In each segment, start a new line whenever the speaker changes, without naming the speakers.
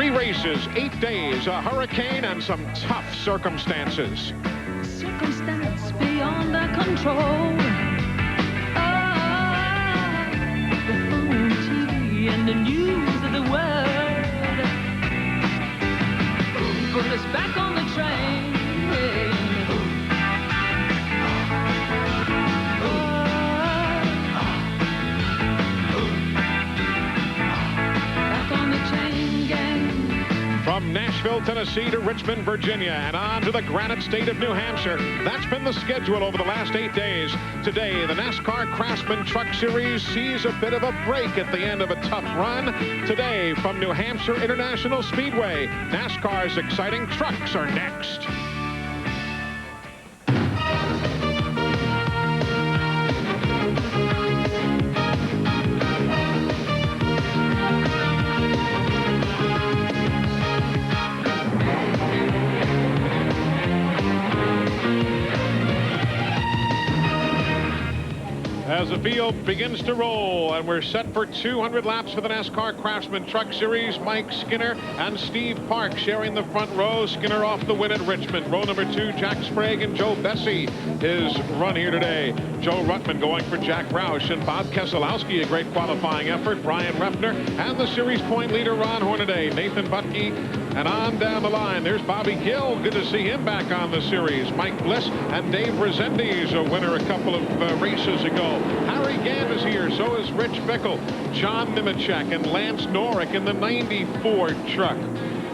3 races, 8 days, a hurricane, and some tough circumstances.
Circumstance beyond our control. The phone, TV, and the news of the world put us back on the train.
From Nashville, Tennessee to Richmond, Virginia, and on to the granite state of New Hampshire. That's been the schedule over the last 8 days. Today, the NASCAR Craftsman Truck Series sees a bit of a break at the end of a tough run. Today, from New Hampshire International Speedway, NASCAR's exciting trucks are next. As the field begins to roll, and we're set for 200 laps for the NASCAR Craftsman Truck Series. Mike Skinner and Steve Park sharing the front row. Skinner off the win at Richmond. Row number 2, Jack Sprague and Joe Bessie, his run here today. Joe Ruttman going for Jack Roush, and Bob Keselowski, a great qualifying effort. Brian Refner and the series point leader Ron Hornaday. Nathan Butke, and on down the line, there's Bobby Gill. Good to see him back on the series. Mike Bliss and Dave Rezendes, a winner a couple of races ago. Harry Gant is here, so is Rich Bickle. John Nemechek and Lance Norick in the 94 truck.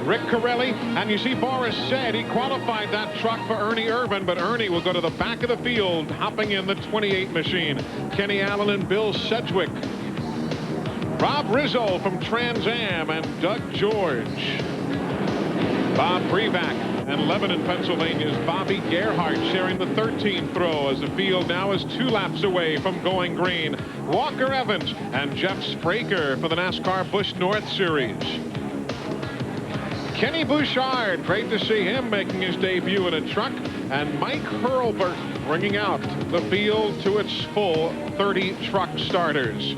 Rick Corelli, and you see Boris said he qualified that truck for Ernie Irvan, but Ernie will go to the back of the field, hopping in the 28 machine. Kenny Allen and Bill Sedgwick. Rob Rizzo from Trans Am and Doug George. Bob Brevac and Lebanon, Pennsylvania's Bobby Gerhardt sharing the 13th row as the field now is 2 laps away from going green. Walker Evans and Jeff Spraker for the NASCAR Busch North Series. Kenny Bouchard, great to see him making his debut in a truck. And Mike Hurlburt bringing out the field to its full 30 truck starters.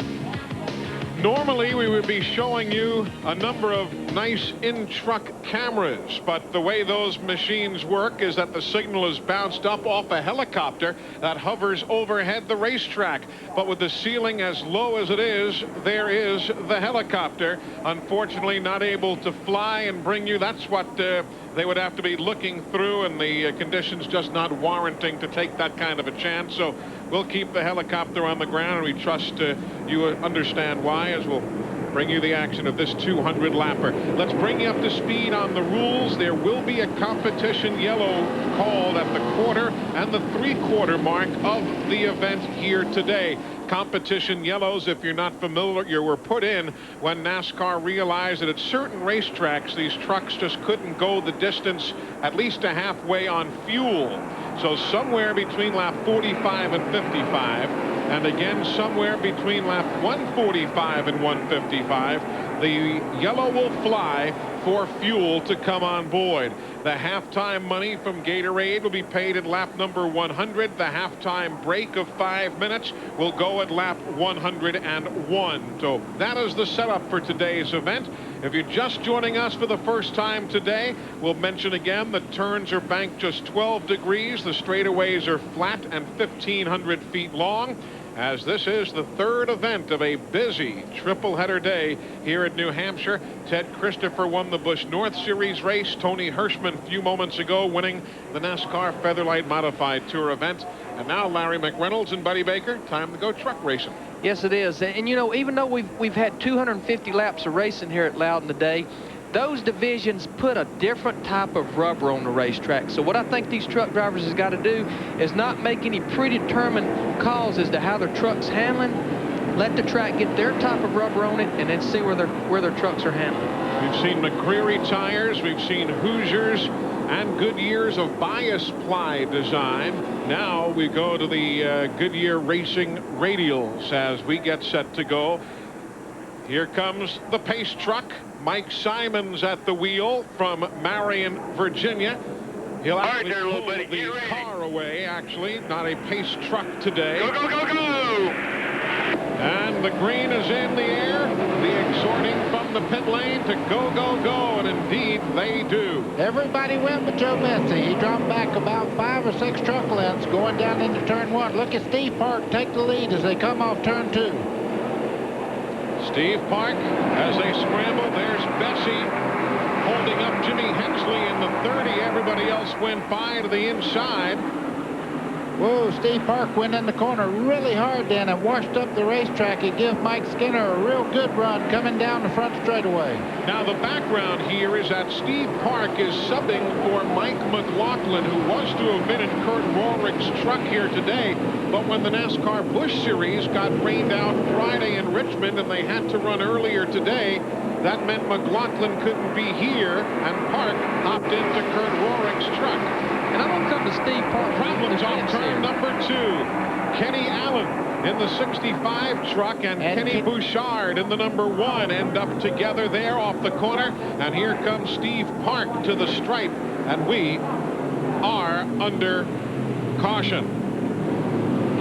Normally, we would be showing you a number of nice in-truck cameras, but the way those machines work is that the signal is bounced up off a helicopter that hovers overhead the racetrack. But with the ceiling as low as it is, there is the helicopter. Unfortunately, not able to fly and bring you. That's what they would have to be looking through, and the conditions just not warranting to take that kind of a chance. So we'll keep the helicopter on the ground, and we trust you understand why, as we'll bring you the action of this 200 lapper. Let's bring you up to speed on the rules. There will be a competition yellow called at the quarter and the 3/4 mark of the event here today. Competition yellows, if you're not familiar, were put in when NASCAR realized that at certain racetracks these trucks just couldn't go the distance at least a halfway on fuel. So somewhere between lap 45 and 55, and again somewhere between lap 145 and 155, the yellow will fly for fuel to come on board. The halftime money from Gatorade will be paid at lap number 100. The halftime break of 5 minutes will go at lap 101. So that is the setup for today's event. If you're just joining us for the first time today, we'll mention again that turns are banked just 12 degrees. The straightaways are flat and 1,500 feet long, as this is the 3rd event of a busy triple-header day here at New Hampshire. Ted Christopher won the Busch North Series race. Tony Hirschman a few moments ago winning the NASCAR Featherlight Modified Tour event. And now Larry McReynolds and Buddy Baker, time to go truck racing.
Yes, it is. And you know, even though we've had 250 laps of racing here at Loudon today, those divisions put a different type of rubber on the racetrack. So what I think these truck drivers has got to do is not make any predetermined calls as to how their truck's handling. Let the track get their type of rubber on it, and then see where their trucks are handling.
We've seen McCreary tires, we've seen Hoosiers and Goodyear's of bias ply design. Now we go to the Goodyear Racing radials as we get set to go. Here comes the pace truck. Mike Simons at the wheel from Marion, Virginia. He'll actually pull the car away, actually. Not a pace truck today.
Go, go, go, go!
And the green is in the air. The exhorting from the pit lane to go, go, go. And they do.
Everybody went but Joe Messy. He dropped back about 5 or 6 truck lengths going down into turn 1. Look at Steve Park take the lead as they come off turn 2.
Steve Park, as they scramble, there's Bessie holding up Jimmy Hensley in the 30. Everybody else went by to the inside.
Whoa, Steve Park went in the corner really hard then and washed up the racetrack. It gives Mike Skinner a real good run coming down the front straightaway.
Now the background here is that Steve Park is subbing for Mike McLaughlin, who was to have been in Kurt Rohrrich's truck here today, but when the NASCAR Busch Series got rained out Friday in Richmond and they had to run earlier today, that meant McLaughlin couldn't be here, and Park hopped into Kurt Rohrrich's truck.
And I'm going to come to Steve Park.
Problems on turn number 2. Kenny Allen in the 65 truck and Kenny Bouchard in the number 1 end up together there off the corner. And here comes Steve Park to the stripe. And we are under caution.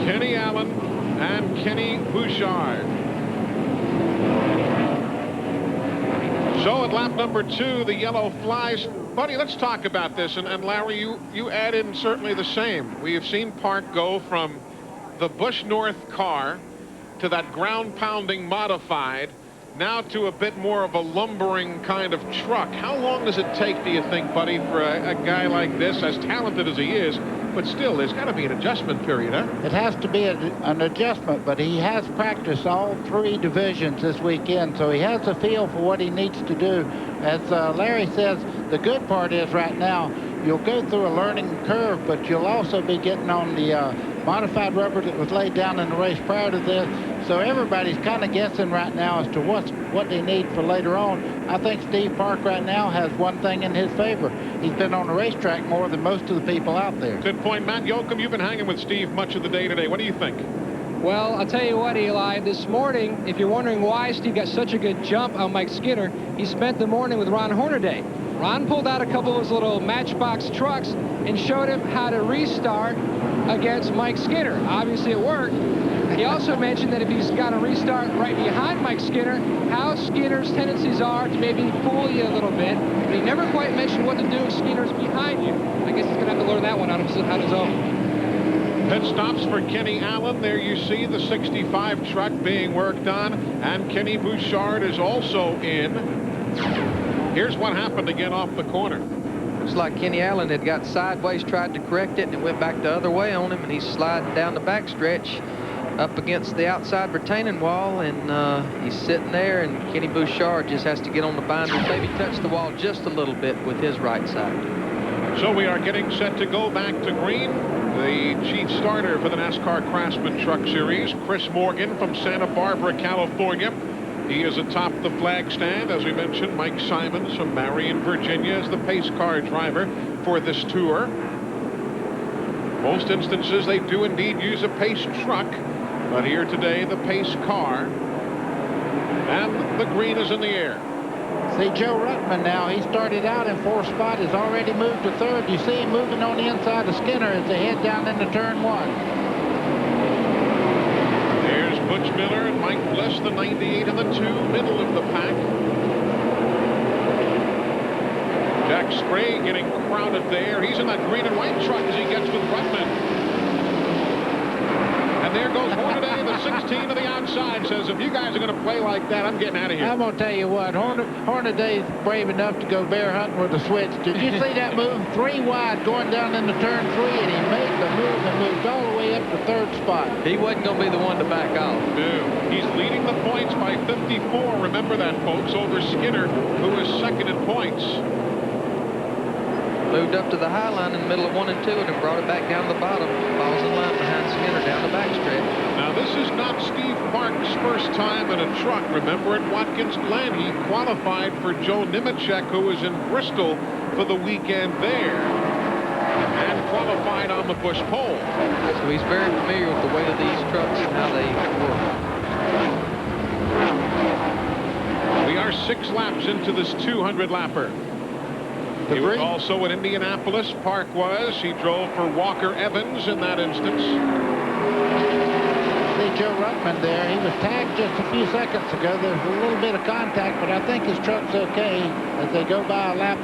Kenny Allen and Kenny Bouchard. So at lap number 2, the yellow flies. Buddy, let's talk about this. And Larry, you add in certainly the same. We have seen Park go from the Busch North car to that ground-pounding modified, now to a bit more of a lumbering kind of truck. How long does it take, do you think, buddy, for a guy like this, as talented as he is, but still, there's got to be an adjustment period, huh?
It has to be an adjustment, but he has practiced all 3 divisions this weekend, so he has a feel for what he needs to do. As Larry says, the good part is right now, you'll go through a learning curve, but you'll also be getting on the modified rubber that was laid down in the race prior to this. So everybody's kind of guessing right now as to what they need for later on. I think Steve Park right now has one thing in his favor. He's been on the racetrack more than most of the people out there.
Good point, Matt Yoakum. You've been hanging with Steve much of the day today. What do you think?
Well, I'll tell you what, Eli, this morning, if you're wondering why Steve got such a good jump on Mike Skinner, he spent the morning with Ron Hornaday. Ron pulled out a couple of his little Matchbox trucks and showed him how to restart against Mike Skinner. Obviously, it worked. He also mentioned that if he's got to restart right behind Mike Skinner, how Skinner's tendencies are to maybe fool you a little bit. But he never quite mentioned what to do if Skinner's behind you. I guess he's going to have to learn that one on his own.
Pit stops for Kenny Allen. There you see the 65 truck being worked on, and Kenny Bouchard is also in. Here's what happened again off the corner.
Looks like Kenny Allen had got sideways, tried to correct it, and it went back the other way on him, and he's sliding down the backstretch up against the outside retaining wall, and he's sitting there, and Kenny Bouchard just has to get on the binder, maybe touch the wall just a little bit with his right side.
So we are getting set to go back to green. The chief starter for the NASCAR Craftsman Truck Series, Chris Morgan from Santa Barbara, California. He is atop the flag stand. As we mentioned, Mike Simons from Marion, Virginia is the pace car driver for this tour. Most instances, they do indeed use a pace truck, but here today, the pace car. And the green is in the air.
See Joe Ruttman now. He started out in 4th spot, has already moved to 3rd. You see him moving on the inside of Skinner as they head down into turn 1.
There's Butch Miller and Mike Bliss, the 98 and the 2, middle of the pack. Jack Sprague getting crowded there. He's in that green and white truck as he gets with Ruttman. And there goes Hornaday, the 16 to the outside, says, if you guys are going to play like that, I'm getting out of here.
I'm going to tell you what, Hornaday's brave enough to go bear hunting with the switch. Did you see that move? 3 wide going down into turn 3, and he made the move and moved all the way up to 3rd spot.
He wasn't going to be the one to back off.
No, he's leading the points by 54. Remember that, folks, over Skinner, who is 2nd in points.
Moved up to the high line in the middle of 1 and 2 and then brought it back down the bottom. Falls in line behind Skinner down the backstretch.
Now, this is not Steve Park's first time in a truck. Remember, at Watkins Glen, he qualified for Joe Nemechek, who was in Bristol for the weekend there, and qualified on the Busch pole.
So he's very familiar with the weight of these trucks and how they work.
We are 6 laps into this 200-lapper. He was also at Indianapolis. Park was. He drove for Walker Evans in that instance.
See Joe Ruttman there. He was tagged just a few seconds ago. There's a little bit of contact, but I think his truck's okay as they go by lap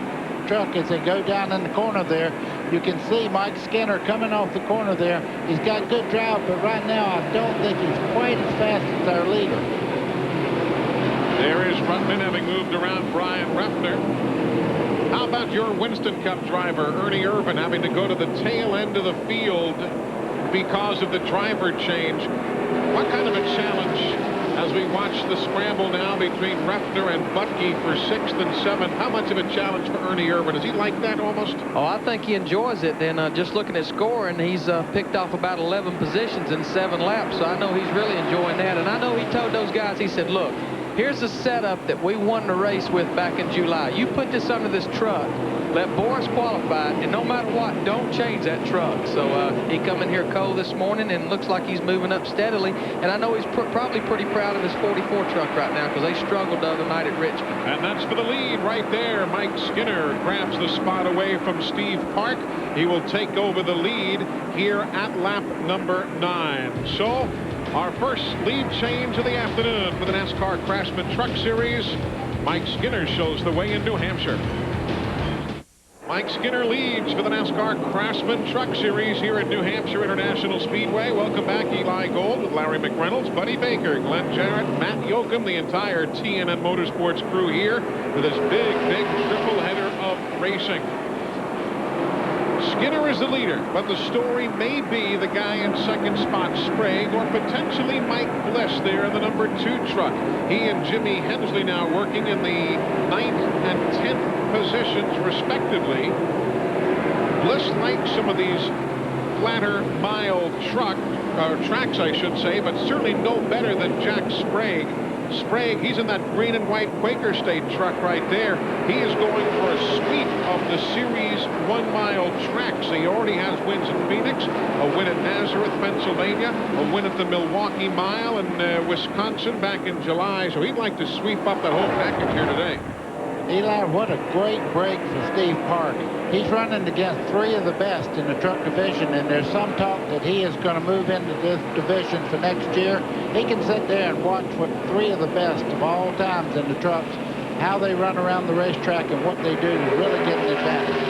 truck as they go down in the corner there. You can see Mike Skinner coming off the corner there. He's got good drive, but right now I don't think he's quite as fast as our leader.
There is Ruttman having moved around Brian Ruffner. How about your Winston Cup driver, Ernie Irvin, having to go to the tail end of the field because of the driver change? What kind of a challenge as we watch the scramble now between Ruffner and Butke for 6th and 7th? How much of a challenge for Ernie Irvin? Is he like that almost?
Oh, I think he enjoys it. And just looking at scoring, he's picked off about 11 positions in 7 laps. So I know he's really enjoying that. And I know he told those guys, he said, look, here's the setup that we won the race with back in July. You put this under this truck, let Boris qualify, and no matter what, don't change that truck. So he come in here cold this morning and looks like he's moving up steadily. And I know he's probably pretty proud of his 44 truck right now because they struggled the other night at Richmond.
And that's for the lead right there. Mike Skinner grabs the spot away from Steve Park. He will take over the lead here at lap number 9. So our first lead change of the afternoon for the NASCAR Craftsman Truck Series. Mike Skinner shows the way in New Hampshire. Mike Skinner leads for the NASCAR Craftsman Truck Series here at New Hampshire International Speedway. Welcome back, Eli Gold with Larry McReynolds, Buddy Baker, Glenn Jarrett, Matt Yoakum, the entire TNN Motorsports crew here for this big triple header of racing. Skinner is the leader, but the story may be the guy in second spot, Sprague, or potentially Mike Bliss there in the number 2 truck. He and Jimmy Hensley now working in the 9th and 10th positions, respectively. Bliss likes some of these flatter mile tracks, I should say, but certainly no better than Jack Sprague. Sprague, he's in that green and white Quaker State truck right there. He is going for a sweep of the Series 1 mile tracks. He already has wins in Phoenix, a win at Nazareth, Pennsylvania, a win at the Milwaukee Mile in Wisconsin back in July. So he'd like to sweep up that whole package here today.
Eli, what a great break for Steve Park. He's running against 3 of the best in the truck division, and there's some talk that he is going to move into this division for next year. He can sit there and watch what 3 of the best of all times in the trucks, how they run around the racetrack and what they do to really get an advantage.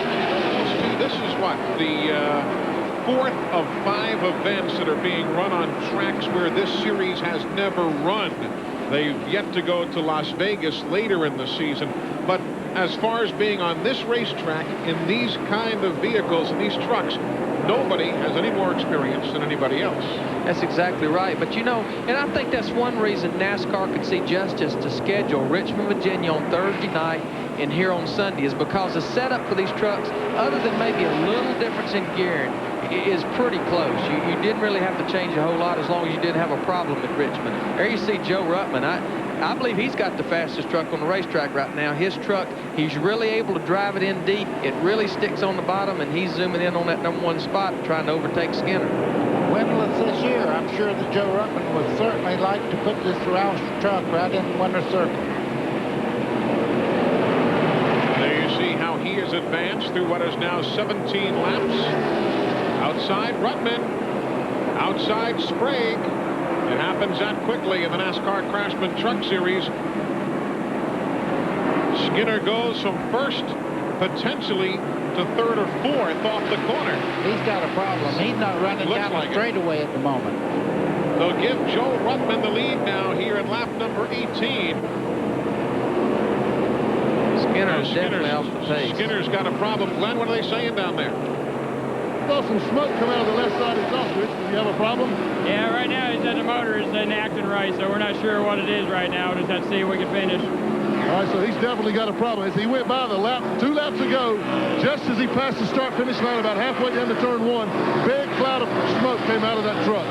Well, Steve, this is what, the 4th of 5 events that are being run on tracks where this series has never run. They've yet to go to Las Vegas later in the season. But as far as being on this racetrack in these kind of vehicles and these trucks, nobody has any more experience than anybody else.
That's exactly right. But, you know, and I think that's one reason NASCAR could see justice to schedule Richmond, Virginia on Thursday night and here on Sunday is because the setup for these trucks, other than maybe a little difference in gearing, is pretty close. You didn't really have to change a whole lot as long as you didn't have a problem at Richmond. There you see Joe Ruttman. I believe he's got the fastest truck on the racetrack right now. His truck, he's really able to drive it in deep. It really sticks on the bottom, and he's zooming in on that number 1 spot trying to overtake Skinner.
Winless this year, I'm sure that Joe Ruttman would certainly like to put this Roush truck right in the winner's circle.
There you see how he has advanced through what is now 17 laps. Outside Ruttman, outside Sprague. It happens that quickly in the NASCAR Craftsman Truck Series. Skinner goes from 1st, potentially, to 3rd or 4th off the corner.
He's got a problem. He's not running down the straightaway at the moment.
They'll give Joe Ruttman the lead now here in lap number 18.
Skinner's definitely off the pace.
Skinner's got a problem. Glenn, what are they saying down there?
Saw some smoke come out of the left side exhaust switch. Do you have a problem?
Yeah, right now he said the motor isn't acting right, so we're not sure what it is right now. We'll just have to see if we can finish.
All right, so he's definitely got a problem. As he went by the lap 2 laps ago, just as he passed the start-finish line about halfway down to turn 1, big cloud of smoke came out of that truck.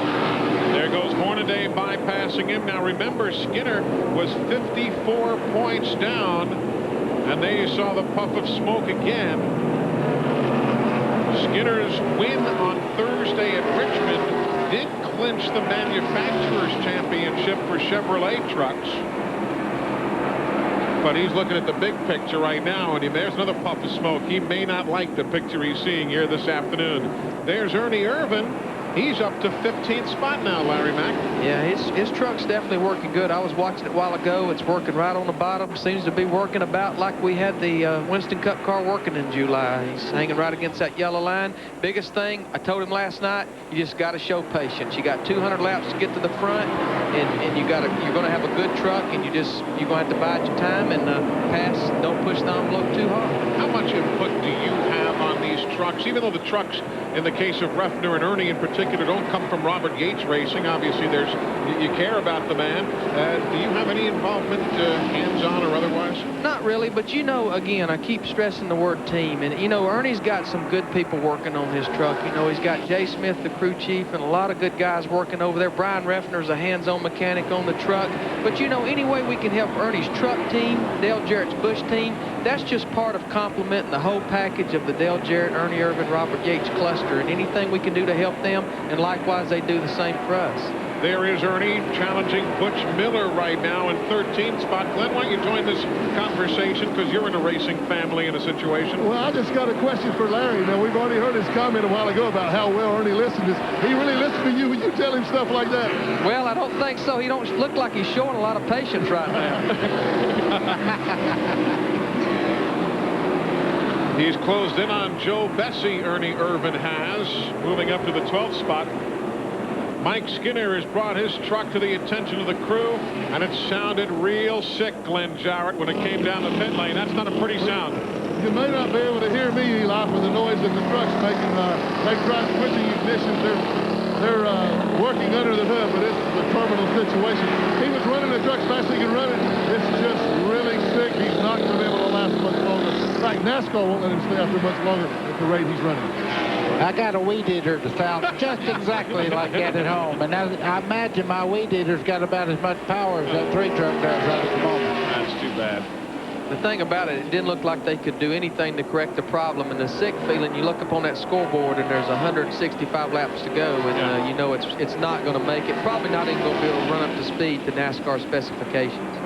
There goes Hornaday bypassing him. Now remember, Skinner was 54 points down, and there you saw the puff of smoke again. Skinner's win on Thursday at Richmond did clinch the manufacturer's championship for Chevrolet trucks. But he's looking at the big picture right now, and there's another puff of smoke. He may not like the picture he's seeing here this afternoon. There's Ernie Irvin. He's up to 15th spot now, Larry Mack.
Yeah, his truck's definitely working good. I was watching it a while ago. It's working right on the bottom. Seems to be working about like we had the Winston Cup car working in July. He's hanging right against that yellow line. Biggest thing, I told him last night, you just got to show patience. You got 200 laps to get to the front, and you're going to have a good truck, and you're going to have to bide your time and pass. Don't push the envelope too hard.
How much input do you have on these trucks? Even though the trucks, in the case of Ruffner and Ernie in particular, don't come from Robert Yates Racing. Obviously, you care about the man. Do you have any involvement, hands-on or otherwise?
Not really, but again, I keep stressing the word team. And, Ernie's got some good people working on his truck. He's got Jay Smith, the crew chief, and a lot of good guys working over there. Brian Reffner's a hands-on mechanic on the truck. But, any way we can help Ernie's truck team, Dale Jarrett's Bush team, that's just part of complementing the whole package of the Dale Jarrett, Ernie Irvan, Robert Yates cluster. And anything we can do to help them, and likewise they do the same for us.
There is Ernie challenging Butch Miller right now in 13th spot. Glenn, why don't you join this conversation, because you're in a racing family in a situation.
Well, I just got a question for Larry. Now, we've already heard his comment a while ago about how well Ernie listens. He really listens to you when you tell him stuff like that?
Well, I don't think so. He don't look like he's showing a lot of patience right now.
He's closed in on Joe Bessie, Ernie Irvan has, moving up to the 12th spot. Mike Skinner has brought his truck to the attention of the crew, and it sounded real sick, Glenn Jarrett, when it came down the pit lane. That's not a pretty sound.
You may not be able to hear me, Eli, for the noise that the truck's making. They've tried switching ignitions. They're working under the hood, but this is a terminal situation. He was running the truck as fast as he could run it. It's just really sick. He's not going to be able to last much longer. In fact, NASCAR won't let him stay out there much longer at the rate he's running.
I got a weed eater to sound just exactly like that at home. And I imagine my weed eater's got about as much power as that 3 truck does right at the moment.
That's too bad.
The thing about it, it didn't look like they could do anything to correct the problem. And the sick feeling, you look up on that scoreboard and there's 165 laps to go, and it's not going to make it. Probably not even going to be able to run up to speed to NASCAR specifications.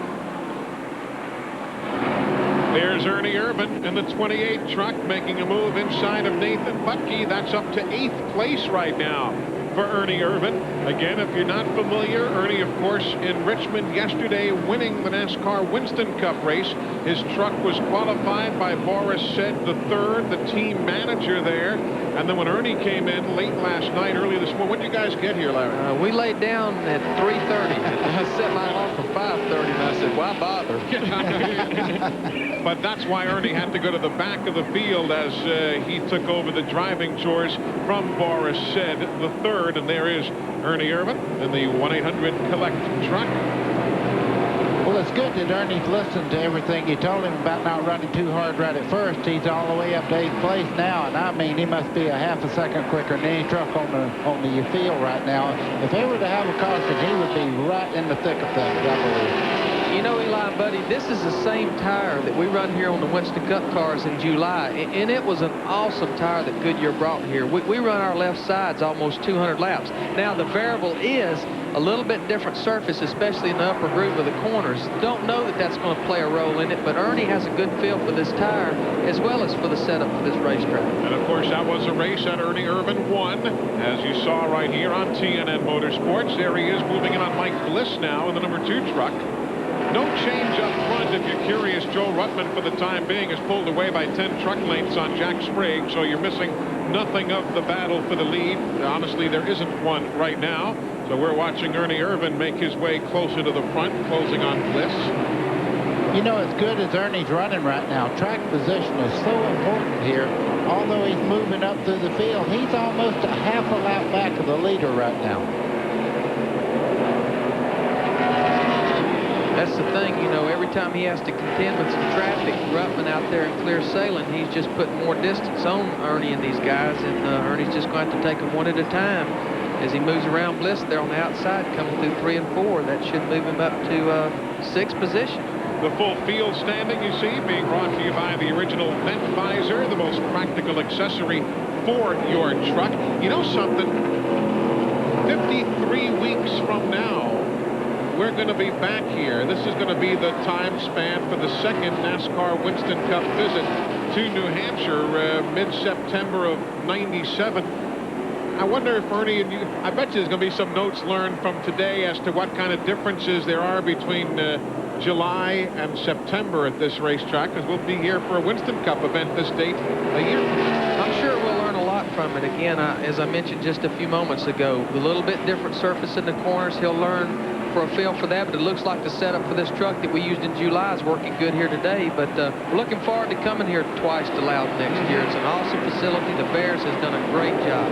There's Ernie Irvan in the 28 truck making a move inside of Nathan Butke. That's up to 8th place right now for Ernie Irvan. Again, if you're not familiar, Ernie, of course, in Richmond yesterday, winning the NASCAR Winston Cup race. His truck was qualified by Boris Said III, the team manager there. And then when Ernie came in late last night, early this morning, when did you guys get here, Larry?
We laid down at 3:30. I set my alarm for 5:30, and I said, why bother?
But that's why Ernie had to go to the back of the field as he took over the driving chores from Boris Said III. And there is Ernie Irvan in the 1-800-COLLECT truck.
Well, it's good that Ernie's listened to everything you told him about not running too hard right at first. He's all the way up to 8th place now, and I mean, he must be a half a second quicker than any truck on the field right now. If they were to have a caution, he would be right in the thick of things, I believe.
Eli and Buddy, this is the same tire that we run here on the Winston Cup cars in July, and it was an awesome tire that Goodyear brought here. We run our left sides almost 200 laps. Now, the variable is a little bit different surface, especially in the upper groove of the corners. Don't know that that's going to play a role in it, but Ernie has a good feel for this tire as well as for the setup for this racetrack.
And, of course, that was a race that Ernie Irvan won, as you saw right here on TNN Motorsports. There he is moving in on Mike Bliss now in the number 2 truck. No change up front, if you're curious. Joe Ruttman, for the time being, is pulled away by 10 truck lengths on Jack Sprague, so you're missing nothing of the battle for the lead. Honestly, there isn't one right now, so we're watching Ernie Irvan make his way closer to the front, closing on Bliss.
As good as Ernie's running right now, track position is so important here. Although he's moving up through the field, he's almost a half a lap back of the leader right now.
That's the thing, every time he has to contend with some traffic, Ruttman out there in clear sailing, he's just putting more distance on Ernie and these guys, and Ernie's just going to have to take them one at a time. As he moves around Bliss there on the outside, coming through 3 and 4, that should move him up to 6th position.
The full field standing, you see, being brought to you by the original vent visor, the most practical accessory for your truck. You know something? 53 weeks from now, we're going to be back here. This is going to be the time span for the second NASCAR Winston Cup visit to New Hampshire, mid-September of '97. I wonder if Ernie and you, I bet you there's going to be some notes learned from today as to what kind of differences there are between July and September at this racetrack, because we'll be here for a Winston Cup event this date a year from now.
I'm sure we'll learn a lot from it. Again, as I mentioned just a few moments ago, a little bit different surface in the corners. He'll learn for a feel for that, but it looks like the setup for this truck that we used in July is working good here today. But we're looking forward to coming here twice to Loudon next year. It's an awesome facility. The Bears has done a great job.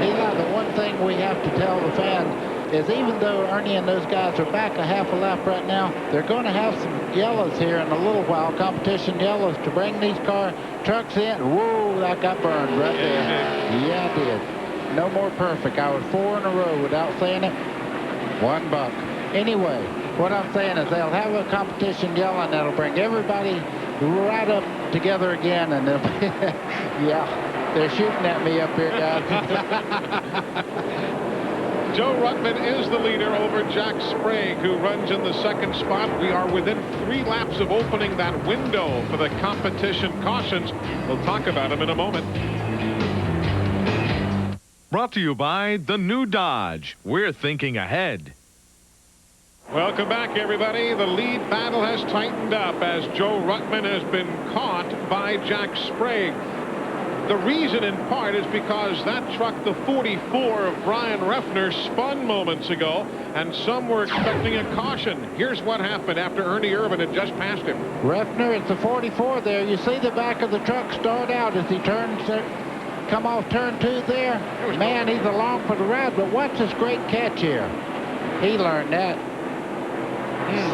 Eli, the one thing we have to tell the fans is even though Ernie and those guys are back a half a lap right now, they're going to have some yellows here in a little while, competition yellows, to bring these trucks in. Whoa, that got burned right there. Yeah, it did. No more perfect. I was 4 in a row without saying it. $1. Anyway, what I'm saying is they'll have a competition yellow, and that'll bring everybody right up together again. And yeah, they're shooting at me up here, guys.
Joe Ruttman is the leader over Jack Sprague, who runs in the second spot. We are within 3 laps of opening that window for the competition cautions. We'll talk about them in a moment.
Brought to you by the new Dodge. We're thinking ahead.
Welcome back, everybody. The lead battle has tightened up as Joe Ruttman has been caught by Jack Sprague. The reason, in part, is because that truck, the 44 of Brian Reffner, spun moments ago, and some were expecting a caution. Here's what happened after Ernie Irvin had just passed him.
Reffner, it's the 44 there. You see the back of the truck start out as he turns, come off turn 2 there. Man, he's along for the ride, but watch this great catch here. He learned that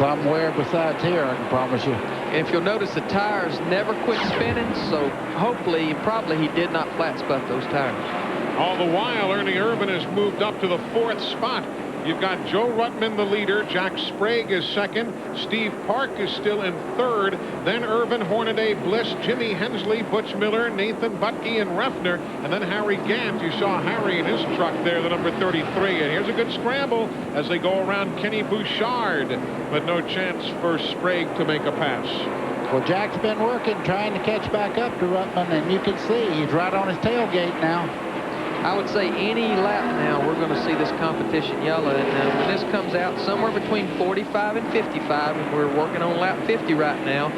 somewhere besides here, I can promise you.
If you'll notice, the tires never quit spinning, so hopefully, probably he did not flat spot those tires.
All the while, Ernie Irvin has moved up to the 4th spot. You've got Joe Ruttman, the leader. Jack Sprague is second. Steve Park is still in 3rd. Then Irvin, Hornaday, Bliss, Jimmy Hensley, Butch Miller, Nathan Butke, and Reffner. And then Harry Gant. You saw Harry in his truck there, the number 33. And here's a good scramble as they go around Kenny Bouchard. But no chance for Sprague to make a pass.
Well, Jack's been working, trying to catch back up to Ruttman, and you can see he's right on his tailgate now.
I would say any lap now we're going to see this competition yellow, and when this comes out somewhere between 45 and 55, and we're working on lap 50 right now,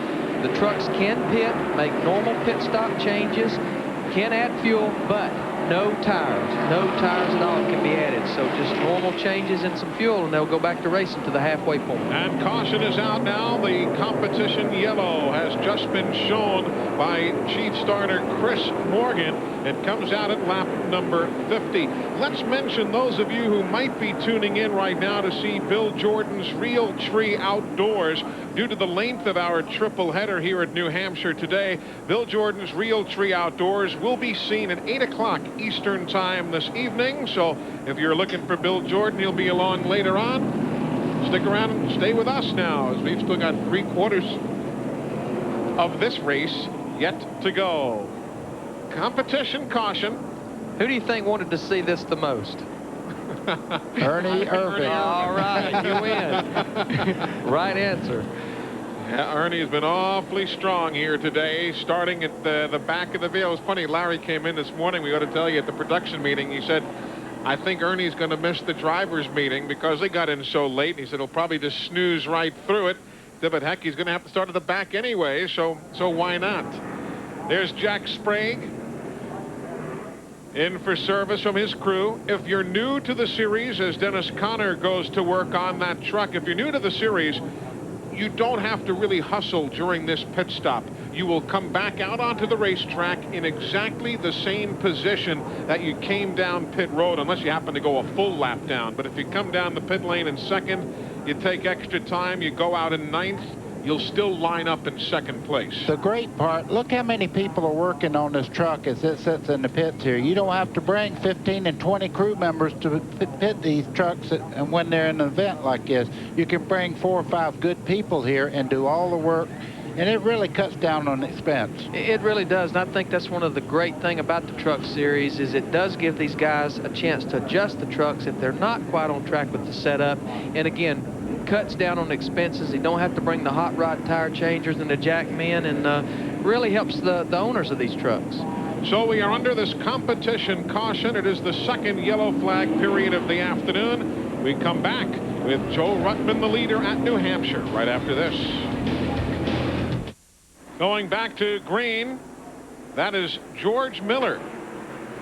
the trucks can pit, make normal pit stop changes, can add fuel, but no tires at all can be added. So just normal changes and some fuel, and they'll go back to racing to the halfway point.
And caution is out now. The competition yellow has just been shown by Chief Starter Chris Morgan. It comes out at lap number 50. Let's mention those of you who might be tuning in right now to see Bill Jordan's Real Tree Outdoors. Due to the length of our triple header here at New Hampshire today, Bill Jordan's Real Tree Outdoors will be seen at 8 o'clock Eastern time this evening. So if you're looking for Bill Jordan, he'll be along later on. Stick around and stay with us now, as we've still got 3/4 of this race yet to go. Competition caution.
Who do you think wanted to see this the most?
Ernie Irvin.
All right, you win. Right answer.
Yeah, Ernie's been awfully strong here today, starting at the back of the field. It was funny, Larry came in this morning, we ought to tell you, at the production meeting. He said, I think Ernie's going to miss the drivers' meeting because they got in so late. And he said he'll probably just snooze right through it. But heck, he's going to have to start at the back anyway, so why not? There's Jack Sprague in for service from his crew. If you're new to the series, as Dennis Conner goes to work on that truck, if you're new to the series, you don't have to really hustle during this pit stop. You will come back out onto the racetrack in exactly the same position that you came down pit road, unless you happen to go a full lap down. But if you come down the pit lane in second, you take extra time, you go out in ninth, you'll still line up in second place.
The great part, look how many people are working on this truck as it sits in the pits here. You don't have to bring 15 and 20 crew members to pit these trucks, and when they're in an event like this, you can bring 4 or 5 good people here and do all the work, and it really cuts down on expense.
It really does, and I think that's one of the great thing about the truck series is it does give these guys a chance to adjust the trucks if they're not quite on track with the setup, and again, cuts down on expenses. You don't have to bring the hot rod tire changers and the jack men, and really helps the owners of these trucks.
So we are under this competition caution. It is the second yellow flag period of the afternoon. We come back with Joe Ruttman, the leader at New Hampshire, right after this. Going back to green, that is George Miller,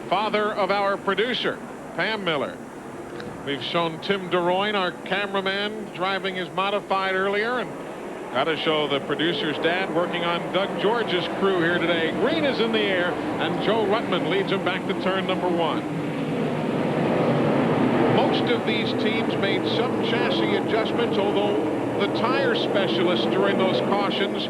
father of our producer, Pam Miller. We've shown Tim DeRoyne, our cameraman, driving his modified earlier, and got to show the producer's dad working on Doug George's crew here today. Green is in the air, and Joe Ruttman leads him back to turn number 1. Most of these teams made some chassis adjustments, although the tire specialists during those cautions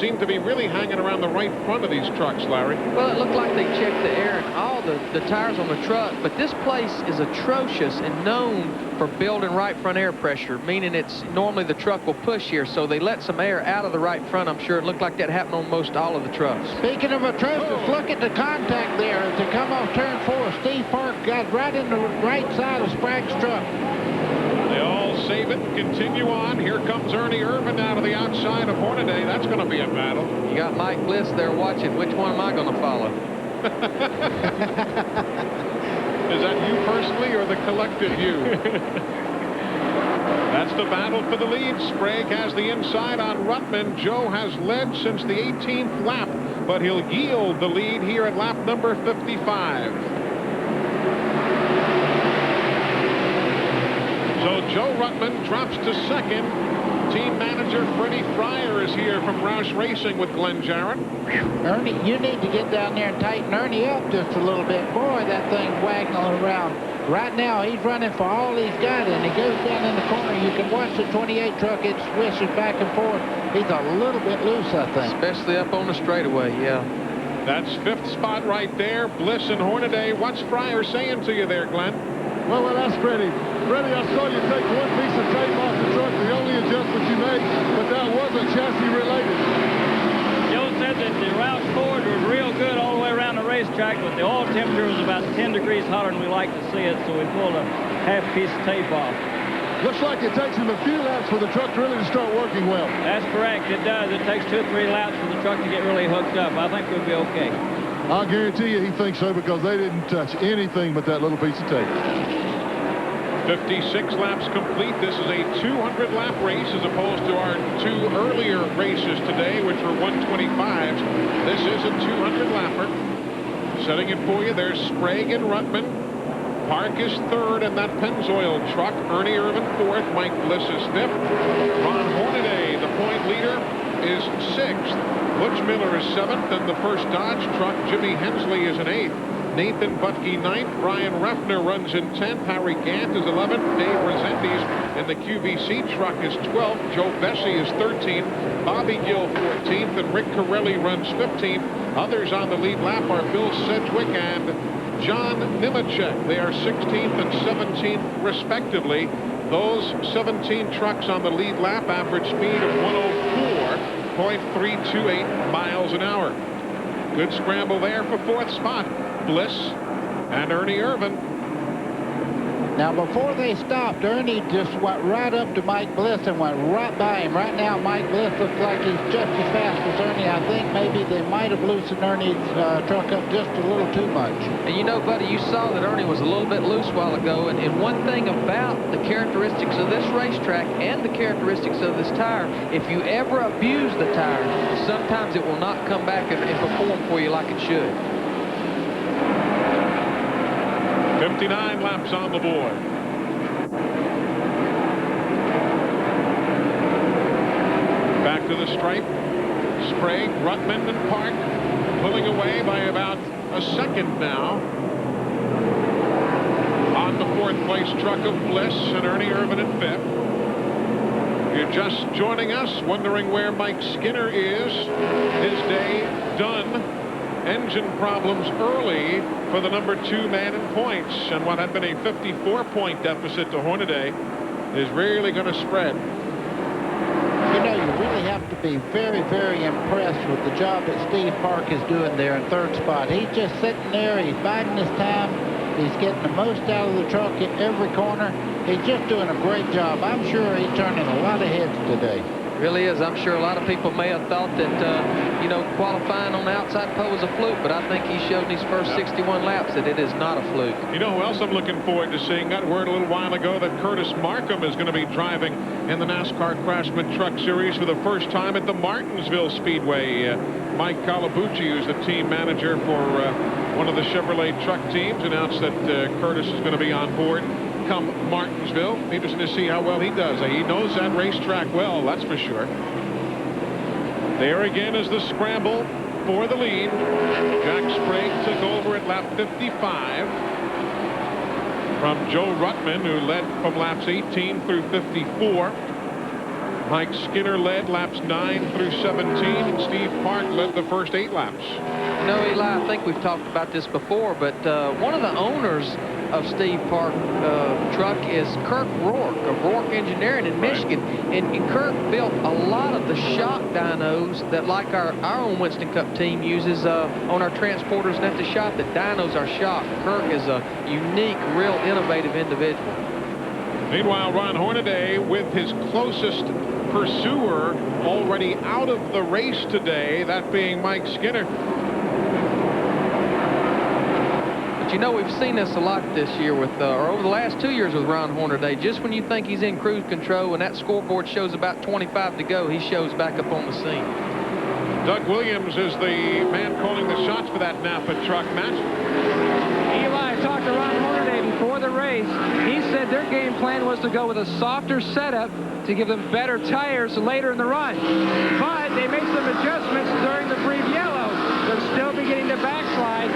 seem to be really hanging around the right front of these trucks, Larry.
Well, it looked like they checked the air and all the tires on the truck, but this place is atrocious and known for building right front air pressure, meaning it's normally the truck will push here, so they let some air out of the right front. I'm sure it looked like that happened on most all of the trucks.
Speaking of atrocious, look at the contact there as they come off turn 4. Steve Park got right in the right side of Sprague's truck.
They all save it and continue on. Here comes Ernie Irvin out of the outside of Hornaday. That's going to be a battle.
You got Mike Bliss there watching. Which one am I going to follow?
Is that you personally or the collective you? That's the battle for the lead. Sprague has the inside on Ruttman. Joe has led since the 18th lap, but he'll yield the lead here at lap number 55. So Joe Ruttman drops to second. Team manager Freddie Fryer is here from Roush Racing with Glenn Jarrett.
Ernie, you need to get down there and tighten Ernie up just a little bit. Boy, that thing's waggling around. Right now, he's running for all he's got, and he goes down in the corner. You can watch the 28 truck. It swishes back and forth. He's a little bit loose, I think.
Especially up on the straightaway, yeah.
That's 5th spot right there. Bliss and Hornaday. What's Fryer saying to you there, Glenn?
Well, that's Freddie. Freddie, I saw you take one piece of tape off the truck, the only adjustment you made, but that wasn't chassis related.
Joe said that the Roush Ford was real good all the way around the racetrack, but the oil temperature was about 10 degrees hotter than we like to see it, so we pulled a half piece of tape off.
Looks like it takes him a few laps for the truck really to start working well.
That's correct. It does. It takes 2 or 3 laps for the truck to get really hooked up. I think we'll be okay.
I'll guarantee you he thinks so because they didn't touch anything but that little piece of tape.
56 laps complete. This is a 200-lap race as opposed to our 2 earlier races today, which were 125s. This is a 200-lapper. Setting it for you, there's Sprague and Ruttman. Park is 3rd in that Pennzoil truck. Ernie Irvin 4th. Mike Bliss is 5th. Ron Hornaday, the point leader, is 6th. Butch Miller is 7th, and the first Dodge truck, Jimmy Hensley, is in 8th. Nathan Butke 9th. Brian Ruffner runs in 10th. Harry Gant is 11th. Dave Resendiz in the QVC truck is 12th. Joe Bessie is 13th. Bobby Gill 14th, and Rick Corelli runs 15th. Others on the lead lap are Bill Sedgwick and John Nemechek. They are 16th and 17th respectively. Those 17 trucks on the lead lap average speed of 104.328 miles an hour. Good scramble there for 4th spot. Bliss and Ernie Irvin.
Now, before they stopped, Ernie just went right up to Mike Bliss and went right by him. Right now, Mike Bliss looks like he's just as fast as Ernie. I think maybe they might have loosened Ernie's truck up just a little too much.
And you know, buddy, you saw that Ernie was a little bit loose a while ago. And one thing about the characteristics of this racetrack and the characteristics of this tire, if you ever abuse the tire, sometimes it will not come back and perform for you like it should.
59 laps on the board. Back to the stripe. Sprague, Ruttman, and Park pulling away by about a second now. On the 4th place truck of Bliss and Ernie Irvin in 5th. You're just joining us, wondering where Mike Skinner is. His day done. Engine problems early for the number 2 man in points, and what had been a 54-point deficit to Hornaday is really going to spread.
You know, you really have to be very, very impressed with the job that Steve Park is doing there in 3rd spot. He's just sitting there. He's biding his time. He's getting the most out of the truck at every corner. He's just doing a great job. I'm sure he's turning a lot of heads today.
Really is. I'm sure a lot of people may have thought that, you know, qualifying on the outside pole was a fluke, but I think he showed in his first 61 laps that it is not a fluke.
You know who else I'm looking forward to seeing? Got word a little while ago that Curtis Markham is going to be driving in the NASCAR Craftsman Truck Series for the first time at the Martinsville Speedway. Mike Calabucci, who's the team manager for one of the Chevrolet truck teams, announced that Curtis is going to be on board come Martinsville. Interesting to see how well he does. He knows that racetrack well, that's for sure. There again is the scramble for the lead. Jack Sprague took over at lap 55 from Joe Ruttman, who led from laps 18 through 54. Mike Skinner led laps 9 through 17, and Steve Park led the first 8 laps.
You know, Eli, I think we've talked about this before, but one of the owners of Steve Park truck is Kirk Rourke of Rourke Engineering in Michigan. And Kirk built a lot of the shock dynos that, like our own Winston Cup team uses on our transporters and at the shop, the dynos are shock. Kirk is a unique, real innovative individual.
Meanwhile, Ron Hornaday with his closest pursuer already out of the race today, that being Mike Skinner.
You know, we've seen this a lot this year with, or over the last 2 years with Ron Hornaday. Just when you think he's in cruise control and that scoreboard shows about 25 to go, he shows back up on the scene.
Doug Williams is the man calling the shots for that Napa truck match.
Eli, I talked to Ron Hornaday before the race. He said their game plan was to go with a softer setup to give them better tires later in the run. But they made some adjustments during the brief yellow. They're still beginning to backslide.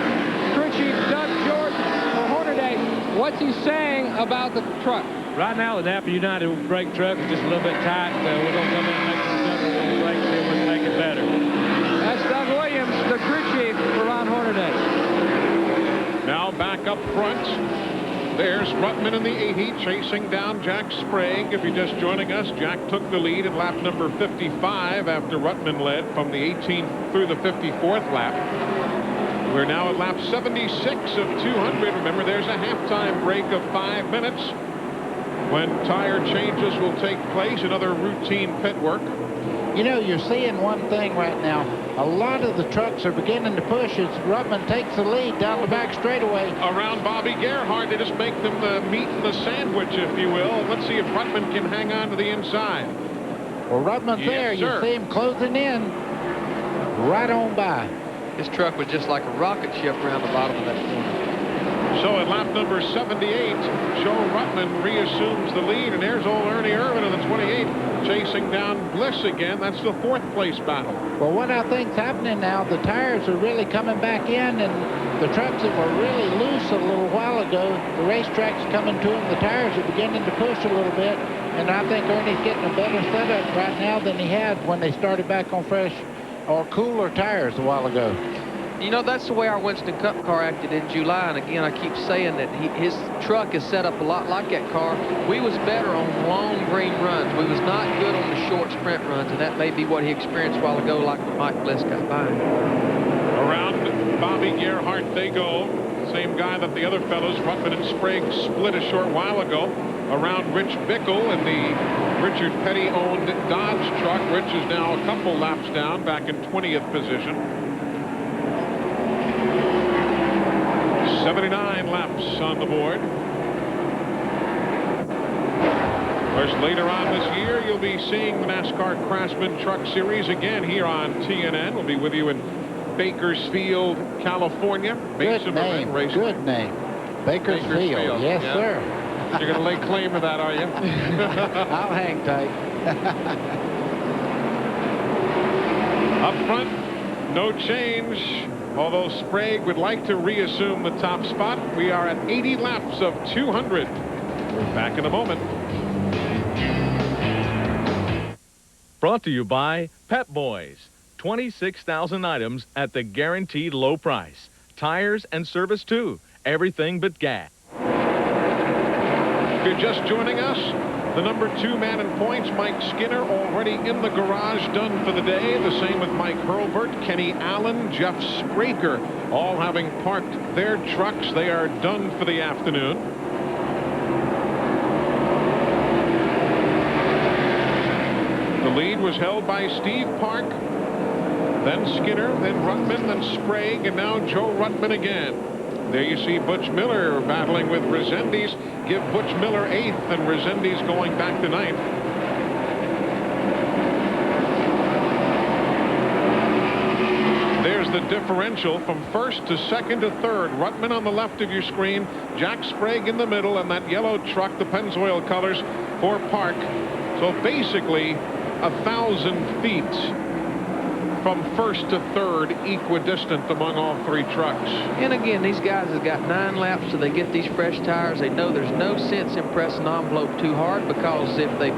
Crew Chief Doug George for Hornaday, what's he saying about the truck?
Right now, the Napa United brake truck is just a little bit tight. We're going to come in and make some adjustments on the brakes, see if we can make it better.
That's Doug Williams, the crew chief for Ron Hornaday.
Now back up front. There's Ruttman in the 80 chasing down Jack Sprague. If you're just joining us, Jack took the lead in lap number 55 after Ruttman led from the 18th through the 54th lap. We're now at lap 76 of 200. Remember, there's a halftime break of 5 minutes when tire changes will take place and other routine pit work.
You know, you're seeing one thing right now. A lot of the trucks are beginning to push as Ruttman takes the lead down the back straightaway.
Around Bobby Gerhardt, they just make them the meat in the sandwich, if you will. Let's see if Ruttman can hang on to the inside.
Well, Ruttman's there. You see him closing in right on by.
His truck was just like a rocket ship around the bottom of that corner.
So at lap number 78, Joe Ruttman reassumes the lead, and there's old Ernie Irvin in the 28 chasing down Bliss again. That's the 4th place battle.
Well, what I think's happening now, the tires are really coming back in, and the trucks that were really loose a little while ago, the racetrack's coming to them. The tires are beginning to push a little bit, and I think Ernie's getting a better setup right now than he had when they started back on fresh or cooler tires a while ago.
You know, that's the way our Winston Cup car acted in July. And again, I keep saying that his truck is set up a lot like that car. We was better on long green runs. We was not good on the short sprint runs, and that may be what he experienced a while ago, like when Mike Bliss got by.
Around Bobby Gerhardt they go. Same guy that the other fellows, Ruttman and Sprague, split a short while ago. Around Rich Bickle in the Richard Petty-owned Dodge truck. Rich is now a couple laps down, back in 20th position. 79 laps on the board. Of course, later on this year, you'll be seeing the NASCAR Craftsman Truck Series again here on TNN. We'll be with you in Bakersfield, California.
Good name. Good name. Bakersfield. Yes,
yeah.
Sir.
You're going to lay claim to that, are you?
I'll hang tight.
Up front, no change. Although Sprague would like to reassume the top spot, we are at 80 laps of 200. We're back in a moment.
Brought to you by Pep Boys. 26,000 items at the guaranteed low price. Tires and service too. Everything but gas.
If you're just joining us, the number 2 man in points, Mike Skinner, already in the garage, done for the day. The same with Mike Hurlburt, Kenny Allen, Jeff Spraker, all having parked their trucks. They are done for the afternoon. The lead was held by Steve Park, then Skinner, then Ruttman, then Sprague, and now Joe Ruttman again. There you see Butch Miller battling with Resendiz. Give Butch Miller 8th and Resendiz going back to 9th. There's the differential from 1st to 2nd to 3rd. Ruttman on the left of your screen, Jack Sprague in the middle, and that yellow truck, the Pennzoil colors for Park. So basically 1,000 feet from 1st to 3rd, equidistant among all 3 trucks.
And again, these guys have got 9 laps till they get these fresh tires. They know there's no sense in pressing the envelope too hard, because if they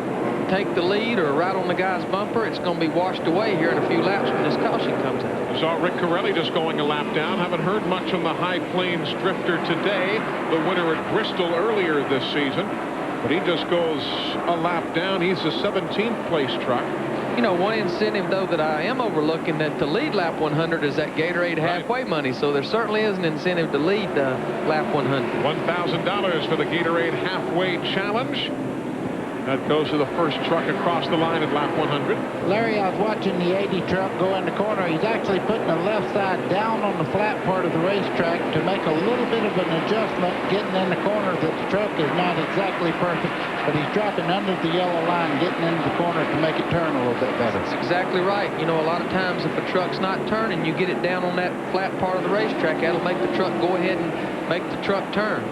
take the lead or right on the guy's bumper, it's going to be washed away here in a few laps when this caution comes out.
We saw Rick Corelli just going a lap down. Haven't heard much on the High Plains Drifter today, the winner at Bristol earlier this season. But he just goes a lap down. He's a 17th place truck.
You know, one incentive, though, that I am overlooking, that to lead lap 100 is that Gatorade halfway money. So there certainly is an incentive to lead lap 100.
$1,000 for the Gatorade halfway challenge. That goes to the first truck across the line at lap 100.
Larry, I was watching the 80 truck go in the corner. He's actually putting the left side down on the flat part of the racetrack to make a little bit of an adjustment, getting in the corner that the truck is not exactly perfect, but he's dropping under the yellow line, getting into the corner to make it turn a little bit better.
That's exactly right. You know, a lot of times if a truck's not turning, you get it down on that flat part of the racetrack, that'll make the truck go ahead and make the truck turn.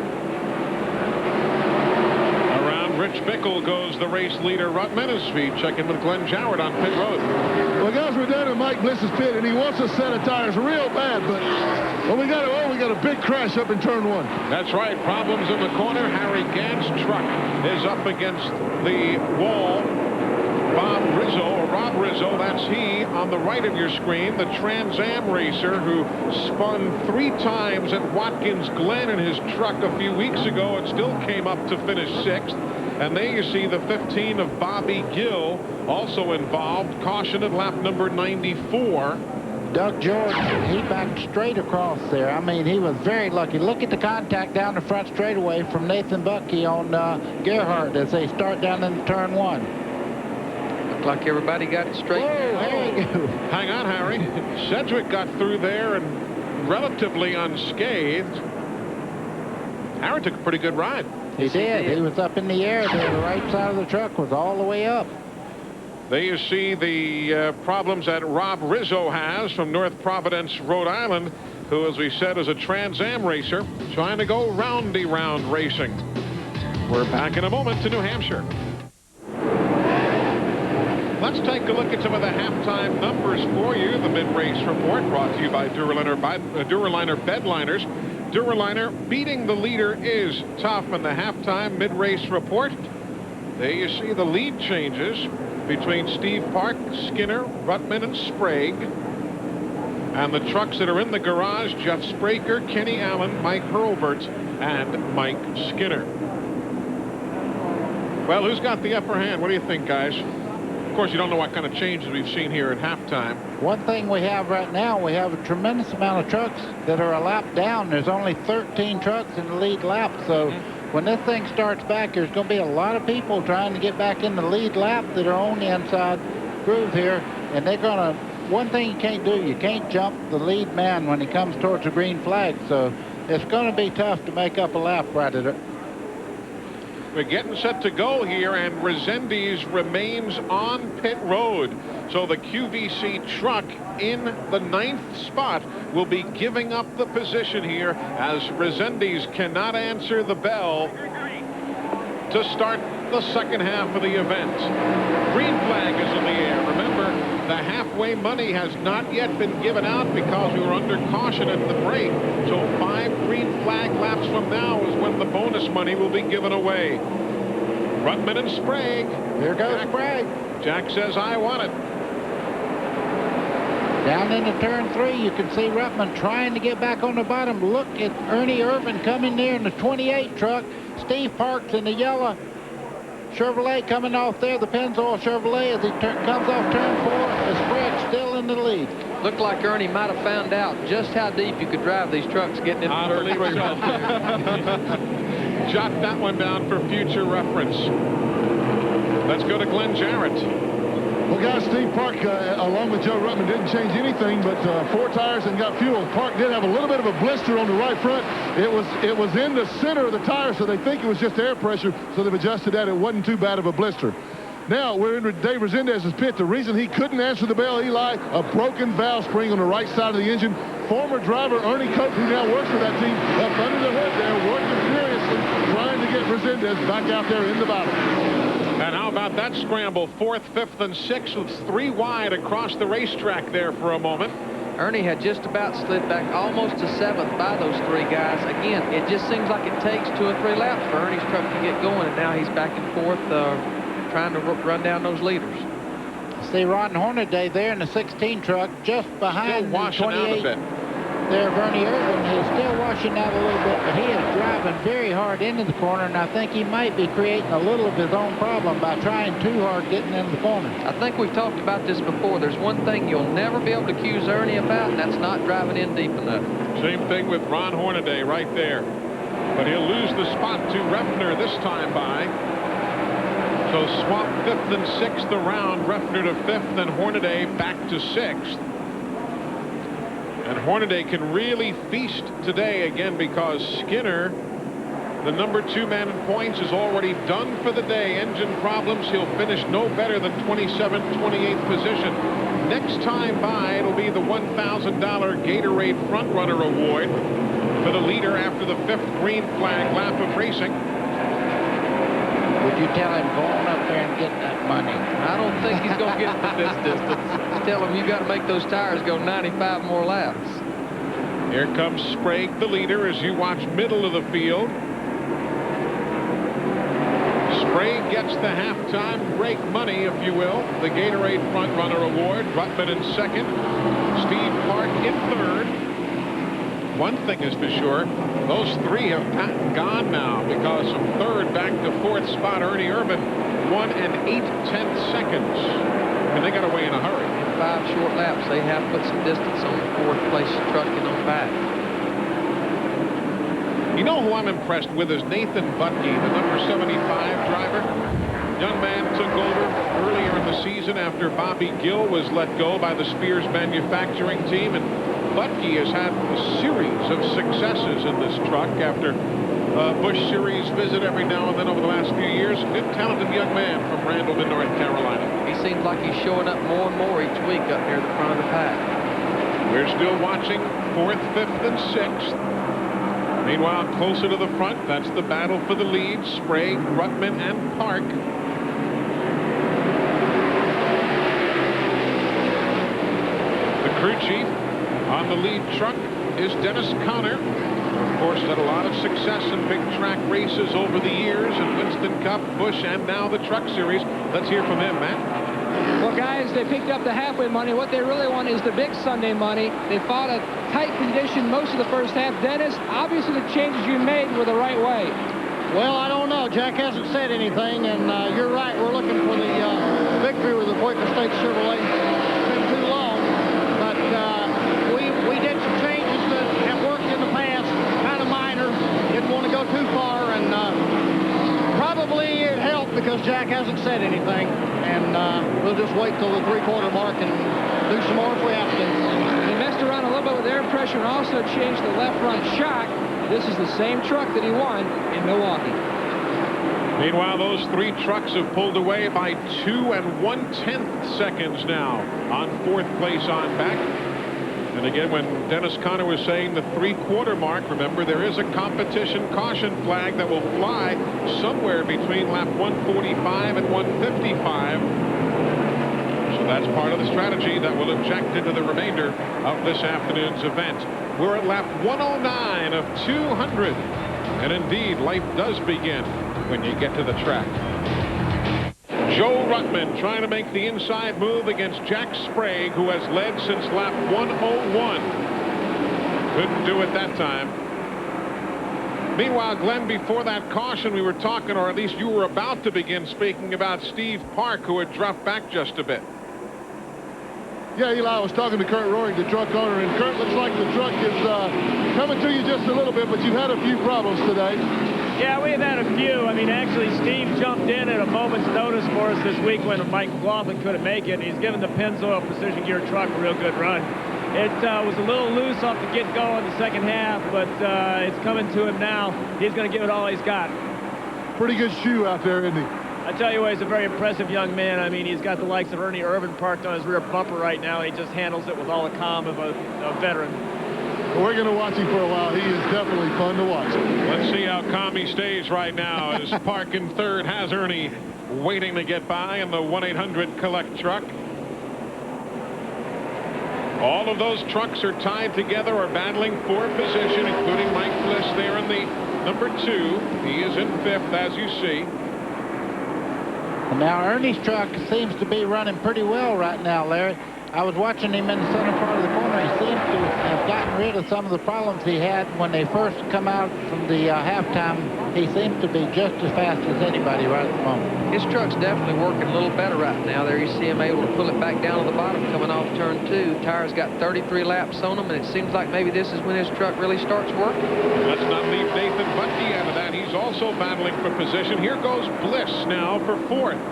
Rich Bickle goes the race leader, Ruttman, as we check in with Glenn Joward on pit road.
Well, guys, we're down at Mike Bliss's pit, and he wants a set of tires real bad, but we got a big crash up in turn 1.
That's right. Problems in the corner. Harry Gant's truck is up against the wall. Rob Rizzo, that's he on the right of your screen, the Trans Am racer who spun 3 times at Watkins Glen in his truck a few weeks ago and still came up to finish 6th. And there you see the 15 of Bobby Gill also involved. Caution at lap number 94.
Doug George, he backed straight across there. I mean, he was very lucky. Look at the contact down the front straightaway from Nathan Bucky on Gerhardt as they start down in turn 1.
Looked like everybody got it straight.
Whoa, there you go.
Hang on, Harry. Sedgwick got through there and relatively unscathed. Harry took a pretty good ride.
He did. He was up in the air there. The right side of the truck was all the way up.
There you see the problems that Rob Rizzo has from North Providence, Rhode Island, who, as we said, is a Trans Am racer trying to go roundy round racing. We're back in a moment to New Hampshire. Let's take a look at some of the halftime numbers for you. The mid-race report brought to you by Duraliner Bedliners. Duraliner beating the leader is tough in the halftime mid-race report. There you see the lead changes between Steve Park, Skinner, Ruttman, and Sprague. And the trucks that are in the garage, Jeff Spraker, Kenny Allen, Mike Hurlbert, and Mike Skinner. Well, who's got the upper hand? What do you think, guys? Of course, you don't know what kind of changes we've seen here at halftime.
One thing we have right now, we have a tremendous amount of trucks that are a lap down. There's only 13 trucks in the lead lap, so when this thing starts back, there's going to be a lot of people trying to get back in the lead lap that are on the inside groove here, and they're going to, one thing you can't do, you can't jump the lead man when he comes towards the green flag, so it's going to be tough to make up a lap right at it.
We're getting set to go here, and Resendiz remains on pit road. So the QVC truck in the 9th spot will be giving up the position here as Resendiz cannot answer the bell to start the second half of the event. Green flag is in the air. Remember, the halfway money has not yet been given out because we were under caution at the break. So 5 green flag laps from now is when the bonus money will be given away. Ruttman and Sprague.
Here goes Sprague.
Jack says, I want it.
Down into turn 3, you can see Ruttman trying to get back on the bottom. Look at Ernie Irvin coming there in the 28 truck. Steve Parks in the yellow Chevrolet coming off there, the Pennzoil Chevrolet, as he comes off turn 4. Sprague still in the lead.
Looked like Ernie might have found out just how deep you could drive these trucks getting into turn 3.
Jot that one down for future reference. Let's go to Glenn Jarrett.
Well, guys, Steve Park, along with Joe Ruttman, didn't change anything but 4 tires and got fuel. Park did have a little bit of a blister on the right front. It was in the center of the tire, so they think it was just air pressure, so they've adjusted that. It wasn't too bad of a blister. Now, we're in Dave Resendez's pit. The reason he couldn't answer the bell, Eli, a broken valve spring on the right side of the engine. Former driver Ernie Cope, who now works for that team, up under the hood there, working furiously, trying to get Resendez back out there in the battle.
And how about that scramble? 4th, 5th, and 6th with 3 wide across the racetrack there for a moment.
Ernie had just about slid back almost to 7th by those 3 guys. Again, it just seems like it takes 2 or 3 laps for Ernie's truck to get going, and now he's back and forth trying to run down those leaders.
See Ron Hornaday there in the 16 truck, just behind the 28 there of Ernie Irvin. He's still washing out a little bit, but he is driving very hard into the corner, and I think he might be creating a little of his own problem by trying too hard getting in the corner.
I think we've talked about this before. There's one thing you'll never be able to accuse Ernie about, and that's not driving in deep enough.
Same thing with Ron Hornaday right there. But he'll lose the spot to Refner this time by. So swap 5th and 6th around, Refner to 5th and Hornaday back to 6th. And Hornaday can really feast today again because Skinner, the number 2 man in points, is already done for the day. Engine problems. He'll finish no better than 27th, 28th position. Next time by, it'll be the $1,000 Gatorade Front Runner Award for the leader after the 5th green flag lap of racing.
Would you tell him go on up there and get that money?
I don't think he's going to get it from this distance. Tell him you got to make those tires go 95 more laps.
Here comes Sprague, the leader, as you watch middle of the field. Sprague gets the halftime break money, if you will. The Gatorade Front Runner Award. Ruttman in 2nd. Steve Park in 3rd. One thing is for sure, those 3 have gone now because from 3rd back to 4th spot, Ernie Irvin, 1 8/10 seconds. And they got away in a hurry.
In 5 short laps, they have put some distance on the 4th place truck and on back.
You know who I'm impressed with is Nathan Butke, the number 75 driver. Young man took over earlier in the season after Bobby Gill was let go by the Spears manufacturing team, and Butke has had a series of successes in this truck after Busch Series visit every now and then over the last few years. Good, talented young man from Randleman, North Carolina.
He seems like he's showing up more and more each week up near the front of the pack.
We're still watching 4th, 5th, and 6th. Meanwhile, closer to the front, that's the battle for the lead. Sprague, Ruttman, and Park. The crew chief on the lead truck is Dennis Conner. Of course, had a lot of success in big track races over the years, in Winston Cup, Busch, and now the Truck Series. Let's hear from him, Matt.
Well, guys, they picked up the halfway money. What they really want is the big Sunday money. They fought a tight condition most of the first half. Dennis, obviously the changes you made were the right way.
Well, I don't know. Jack hasn't said anything, and you're right. We're looking for the victory with the Quaker State Chevrolet. It's been too long, but we did some changes that have worked in the past, kind of minor. Didn't want to go too far, and probably it helped because Jack hasn't said anything, and we'll just wait till the 3/4 mark and do some more if we have to.
He messed around a little bit with air pressure and also changed the left front shock. This is the same truck that he won in Milwaukee.
Meanwhile, those 3 trucks have pulled away by 2 1/10 seconds now on 4th place on back. And again, when Dennis Conner was saying the 3/4 mark, remember there is a competition caution flag that will fly somewhere between lap 145 and 155. So that's part of the strategy that will inject into the remainder of this afternoon's event. We're at lap 109 of 200. And indeed, life does begin when you get to the track. Joe Ruttman trying to make the inside move against Jack Sprague, who has led since lap 101. Couldn't do it that time. Meanwhile, Glenn, before that caution, we were talking, or at least you were about to begin speaking about Steve Park, who had dropped back just a bit.
Yeah, Eli, I was talking to Kurt Roaring, the truck owner, and Kurt, looks like the truck is coming to you just a little bit, but you've had a few problems today.
Yeah, we've had a few. I mean, actually, Steve jumped in at a moment's notice for us this week when Mike McLaughlin couldn't make it. He's given the PENNZOIL precision gear truck a real good run. It was a little loose off the get-go in the second half, but it's coming to him now. He's going to give it all he's got.
Pretty good shoe out there, isn't he?
I tell you what, he's a very impressive young man. I mean, he's got the likes of Ernie Irvin parked on his rear bumper right now, and he just handles it with all the calm of a veteran.
Well, we're going to watch him for a while. He is definitely fun to watch.
Let's see how calm he stays right now as Park in third has Ernie waiting to get by in the 1-800 collect truck. All of those trucks are tied together or battling for position, including Mike Bliss there in the number 2. He is in 5th, as you see.
And now Ernie's truck seems to be running pretty well right now, Larry. I was watching him in the center part of the corner. He seems to have gotten rid of some of the problems he had when they first come out from the halftime. He seems to be just as fast as anybody right at the moment.
His truck's definitely working a little better right now. There you see him able to pull it back down to the bottom coming off turn 2. Tires got 33 laps on them, and it seems like maybe this is when his truck really starts working.
Let's not leave Nathan Bucky out of that. He's also battling for position. Here goes Bliss now for 4th.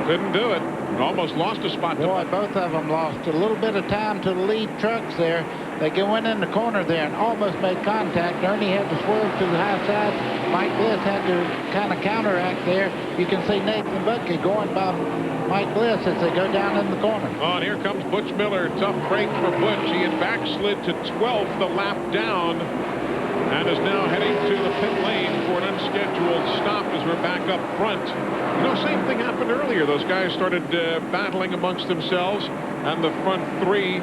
Couldn't do it. Almost lost a spot.
Boy, both of them lost a little bit of time to the lead trucks there. They went in the corner there and almost made contact. Ernie had to swerve to the high side. Mike Bliss had to kind of counteract there. You can see Nathan Bucky going by Mike Bliss as they go down in the corner.
Oh, and here comes Butch Miller. Tough break for Butch. He had backslid to 12th the lap down and is now heading to the pit lane for an unscheduled stop as we're back up front. You know, same thing happened earlier. Those guys started battling amongst themselves, and the front 3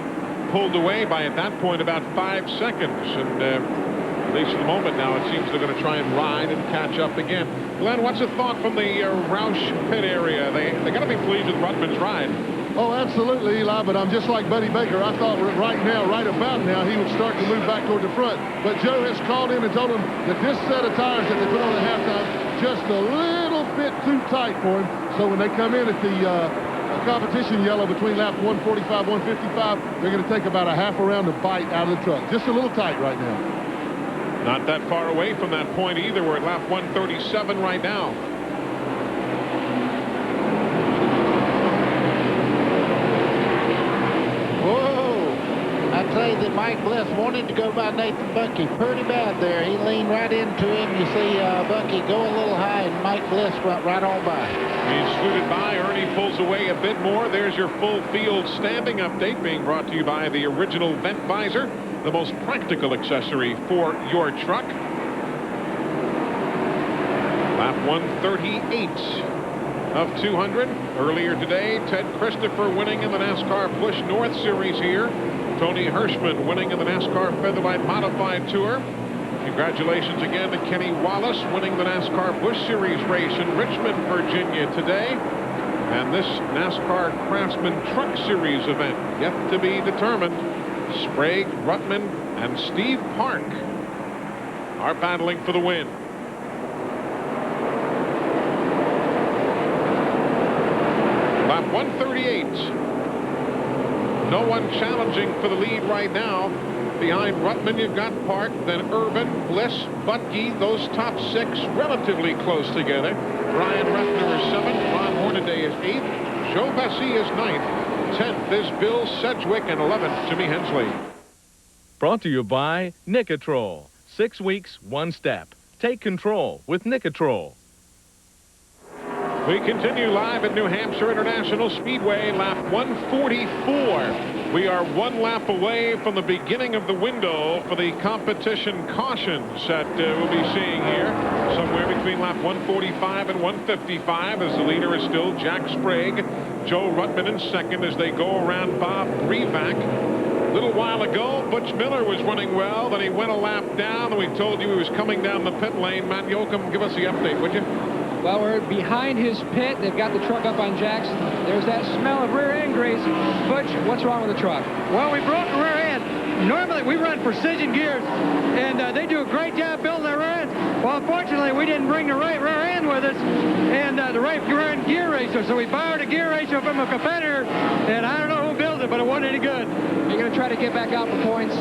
pulled away by, at that point, about 5 seconds. And at least for the moment now, it seems they're going to try and ride and catch up again. Glenn, what's the thought from the Roush pit area? They got to be pleased with Rutman's ride.
Oh, absolutely, Eli, but I'm just like Buddy Baker. I thought right about now, he would start to move back toward the front. But Joe has called in and told him that this set of tires that they put on at halftime just a little bit too tight for him. So when they come in at the competition yellow between lap 145, 155, they're going to take about a half a round of bite out of the truck. Just a little tight right now.
Not that far away from that point either. We're at lap 137 right now.
I'd say that Mike Bliss wanted to go by Nathan Bucky pretty bad there. He leaned right into him. You see Bucky go a little high, and Mike Bliss went right on by.
He's scooted by. Ernie pulls away a bit more. There's your full field standing update being brought to you by the original vent visor, the most practical accessory for your truck. Lap 138 of 200. Earlier today, Ted Christopher winning in the NASCAR Busch North Series here. Tony Hirschman winning in the NASCAR Featherlight Modified Tour. Congratulations again to Kenny Wallace winning the NASCAR Busch Series race in Richmond, Virginia today. And this NASCAR Craftsman Truck Series event yet to be determined. Sprague, Rutman, and Steve Park are battling for the win. Lap 138. No one challenging for the lead right now. Behind Rutman, you've got Park, then Irvin, Bliss, Bucky. Those top 6 relatively close together. Brian Rettner is 7th. Ron Hornaday is 8th. Joe Bessie is 9th. 10th is Bill Sedgwick, and 11th, Jimmy Hensley.
Brought to you by Nicotrol. 6 weeks, 1 step. Take control with Nicotrol.
We continue live at New Hampshire International Speedway, lap 144. We are 1 lap away from the beginning of the window for the competition cautions that we'll be seeing here. Somewhere between lap 145 and 155, as the leader is still Jack Sprague. Joe Rutman in second as they go around Bob Brevac. A little while ago, Butch Miller was running well. Then he went a lap down, and we told you he was coming down the pit lane. Matt Yoakum, give us the update, would you?
Well, we're behind his pit. They've got the truck up on jacks. There's that smell of rear end grease. Butch, what's wrong with the truck?
Well, we broke the rear end. Normally, we run precision gears, and they do a great job building their rear ends. Well, unfortunately, we didn't bring the right rear end with us, and the right rear end gear ratio. So we borrowed a gear ratio from a competitor, and I don't know who built it, but it wasn't any good.
You you going to try to get back out for points?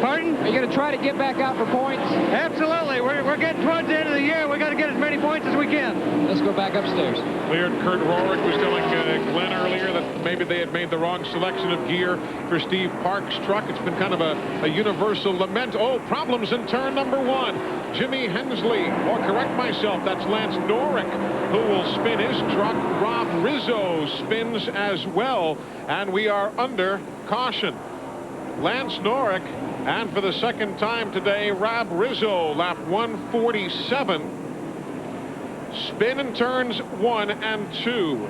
Pardon?
Are you going to try to get back out for points?
Absolutely. We're getting towards the end of the year. We got to get as many points as we can.
Let's go back upstairs.
We heard Kurt Rorick was telling Glenn earlier that maybe they had made the wrong selection of gear for Steve Park's truck. It's been kind of a universal lament. Oh, problems in turn number 1. Jimmy Hensley, or correct myself, that's Lance Norrick, who will spin his truck. Rob Rizzo spins as well, and we are under caution. Lance Norrick, and for the second time today, Rob Rizzo, lap 147. Spin in turns 1 and 2.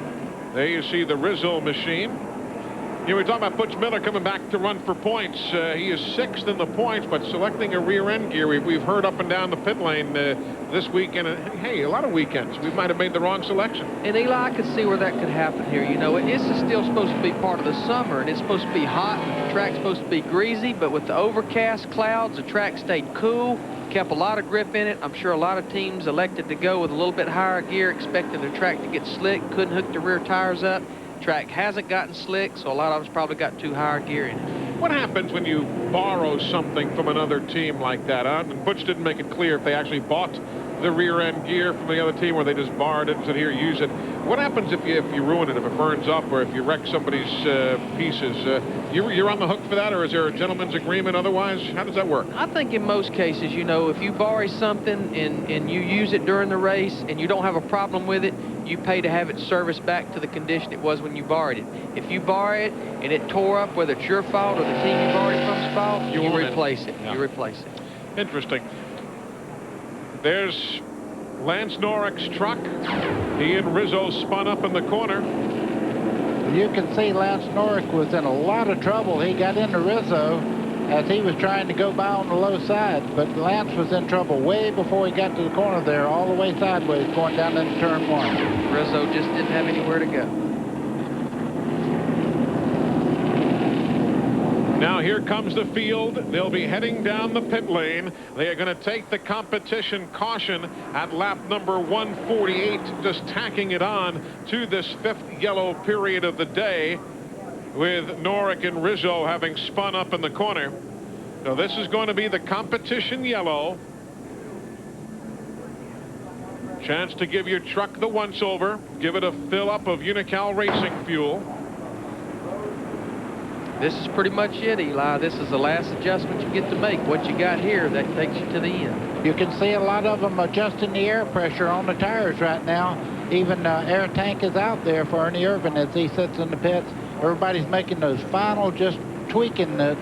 There you see the Rizzo machine. You know, we're talking about Butch Miller coming back to run for points. He is 6th in the points, but selecting a rear end gear. We've heard up and down the pit lane this weekend. And hey, a lot of weekends we might have made the wrong selection.
And Eli, I could see where that could happen here. You know, this is still supposed to be part of the summer, and it's supposed to be hot, and the track's supposed to be greasy, but with the overcast clouds, the track stayed cool, kept a lot of grip in it. I'm sure a lot of teams elected to go with a little bit higher gear, expecting the track to get slick, couldn't hook the rear tires up. Track hasn't gotten slick, so a lot of them's probably got too higher gear in it.
What happens when you borrow something from another team like that? And Butch didn't make it clear if they actually bought the rear end gear from the other team, or they just borrowed it and said, here, use it. What happens if you ruin it, if it burns up, or if you wreck somebody's pieces? You're on the hook for that, or is there a gentleman's agreement otherwise? How does that work?
I think in most cases, you know, if you borrow something and you use it during the race and you don't have a problem with it, you pay to have it serviced back to the condition it was when you borrowed it. If you borrow it and it tore up, whether it's your fault or the team you borrowed it from's fault, you replace it.
Yeah.
You replace it.
Interesting. There's Lance Norrick's truck. He and Rizzo spun up in the corner.
You can see Lance Norrick was in a lot of trouble. He got into Rizzo as he was trying to go by on the low side, but Lance was in trouble way before he got to the corner there, all the way sideways, going down into turn 1.
Rizzo just didn't have anywhere to go.
Now here comes the field. They'll be heading down the pit lane. They are going to take the competition caution at lap number 148, just tacking it on to this 5th yellow period of the day, with Norrick and Rizzo having spun up in the corner. So this is going to be the competition yellow. Chance to give your truck the once-over. Give it a fill-up of Unocal Racing fuel.
This is pretty much it, Eli. This is the last adjustment you get to make. What you got here, that takes you to the end.
You can see a lot of them adjusting the air pressure on the tires right now. Even air tank is out there for Ernie Irvin as he sits in the pits. Everybody's making those final, just tweaking it.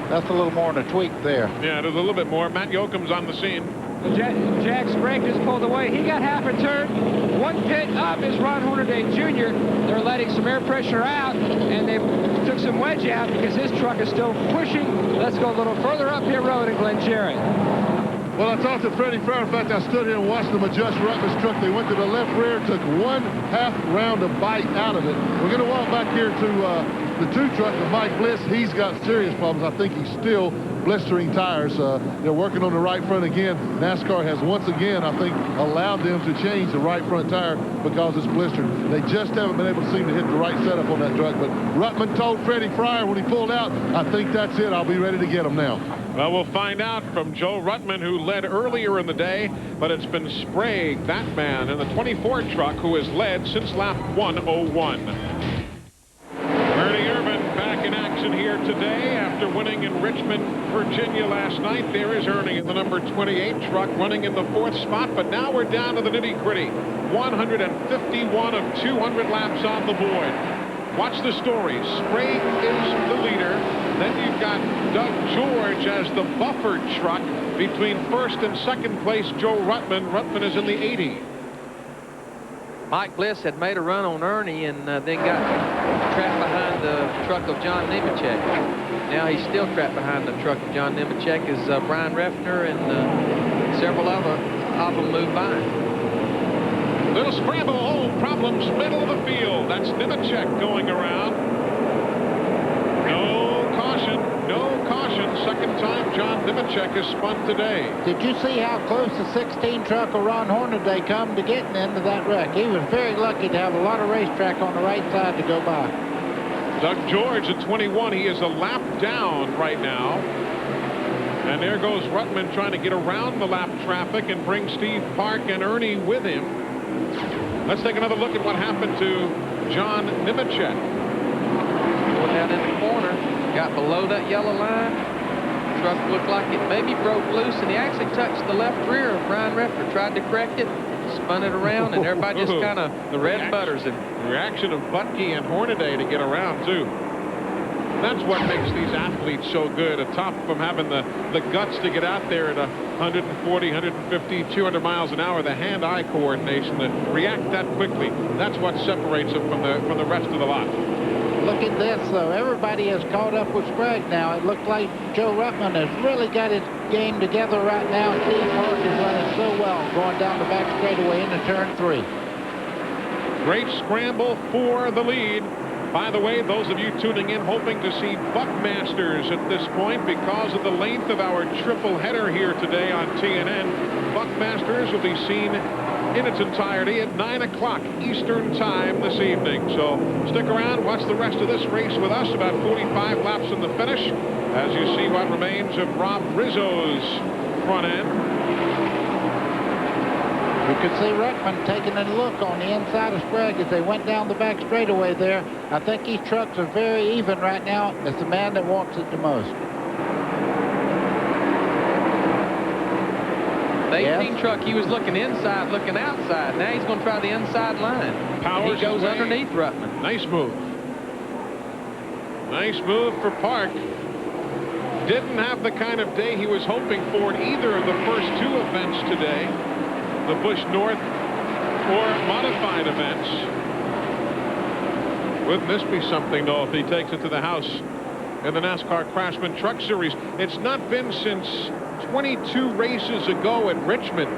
That's a little more than a tweak there.
Yeah, there's a little bit more. Matt Yoakum's on the scene.
Jack Sprague just pulled away. He got half a turn. One pit up is Ron Hornaday Jr. They're letting some air pressure out, and they took some wedge out because his truck is still pushing. Let's go a little further up here road in Glen Cherry.
Well, I talked to Freddie Fryer. In fact, I stood here and watched them adjust Ruttman's truck. They went to the left rear, took 1/2 round of bite out of it. We're going to walk back here to the 2 truck of Mike Bliss. He's got serious problems. I think he's still blistering tires. They're working on the right front again. NASCAR has once again, I think, allowed them to change the right front tire because it's blistered. They just haven't been able to seem to hit the right setup on that truck. But Ruttman told Freddie Fryer when he pulled out, I think that's it. I'll be ready to get him now.
Well, we'll find out from Joe Ruttman, who led earlier in the day, but it's been Sprague, that man, in the 24 truck, who has led since lap 101. Ernie Irvin back in action here today after winning in Richmond, Virginia last night. There is Ernie in the number 28 truck running in the 4th spot, but now we're down to the nitty-gritty. 151 of 200 laps on the board. Watch the story. Sprague is the leader. Then you've got Doug George as the buffer truck. Between 1st and 2nd place, Joe Ruttman. Ruttman is in the 80.
Mike Bliss had made a run on Ernie and then got trapped behind the truck of John Nemechek. Now he's still trapped behind the truck of John Nemechek as Brian Refner and several other of them move by.
Little scramble, oh, problems, middle of the field. That's Nemechek going around. No caution, no caution. Second time John Nemechek has spun today.
Did you see how close the 16 truck of Ron Hornaday come to getting into that wreck? He was very lucky to have a lot of racetrack on the right side to go by.
Doug George at 21. He is a lap down right now. And there goes Ruttman trying to get around the lap traffic and bring Steve Park and Ernie with him. Let's take another look at what happened to John Nemechek.
Going down in the corner, got below that yellow line. Truck looked like it maybe broke loose, and he actually touched the left rear of Brian Refter. Tried to correct it, spun it around, and everybody just kind of red butters it.
Reaction of Butke and Hornaday to get around, too. That's what makes these athletes so good, atop from having the guts to get out there at 140, 150, 200 miles an hour, the hand-eye coordination to react that quickly. That's what separates them from the rest of the lot.
Look at this, though. Everybody has caught up with Sprague now. It looked like Joe Ruttman has really got his game together right now. Steve Park is running so well, going down the back straightaway into turn 3.
Great scramble for the lead. By the way, those of you tuning in hoping to see Buckmasters at this point because of the length of our triple header here today on TNN, Buckmasters will be seen in its entirety at 9 o'clock Eastern time this evening. So stick around, watch the rest of this race with us. About 45 laps in the finish as you see what remains of Rob Rizzo's front end.
You could see Ruttman taking a look on the inside of Sprague as they went down the back straightaway there. I think these trucks are very even right now. It's the man that wants it the most.
The 18 truck, he was looking inside, looking outside. Now he's going to try the inside line.
Powers
he goes underneath Ruttman.
Nice move. Nice move for Park. Didn't have the kind of day he was hoping for in either of the first two events today. The Busch North or modified events. Wouldn't this be something, though, if he takes it to the house in the NASCAR Craftsman Truck Series? It's not been since 22 races ago at Richmond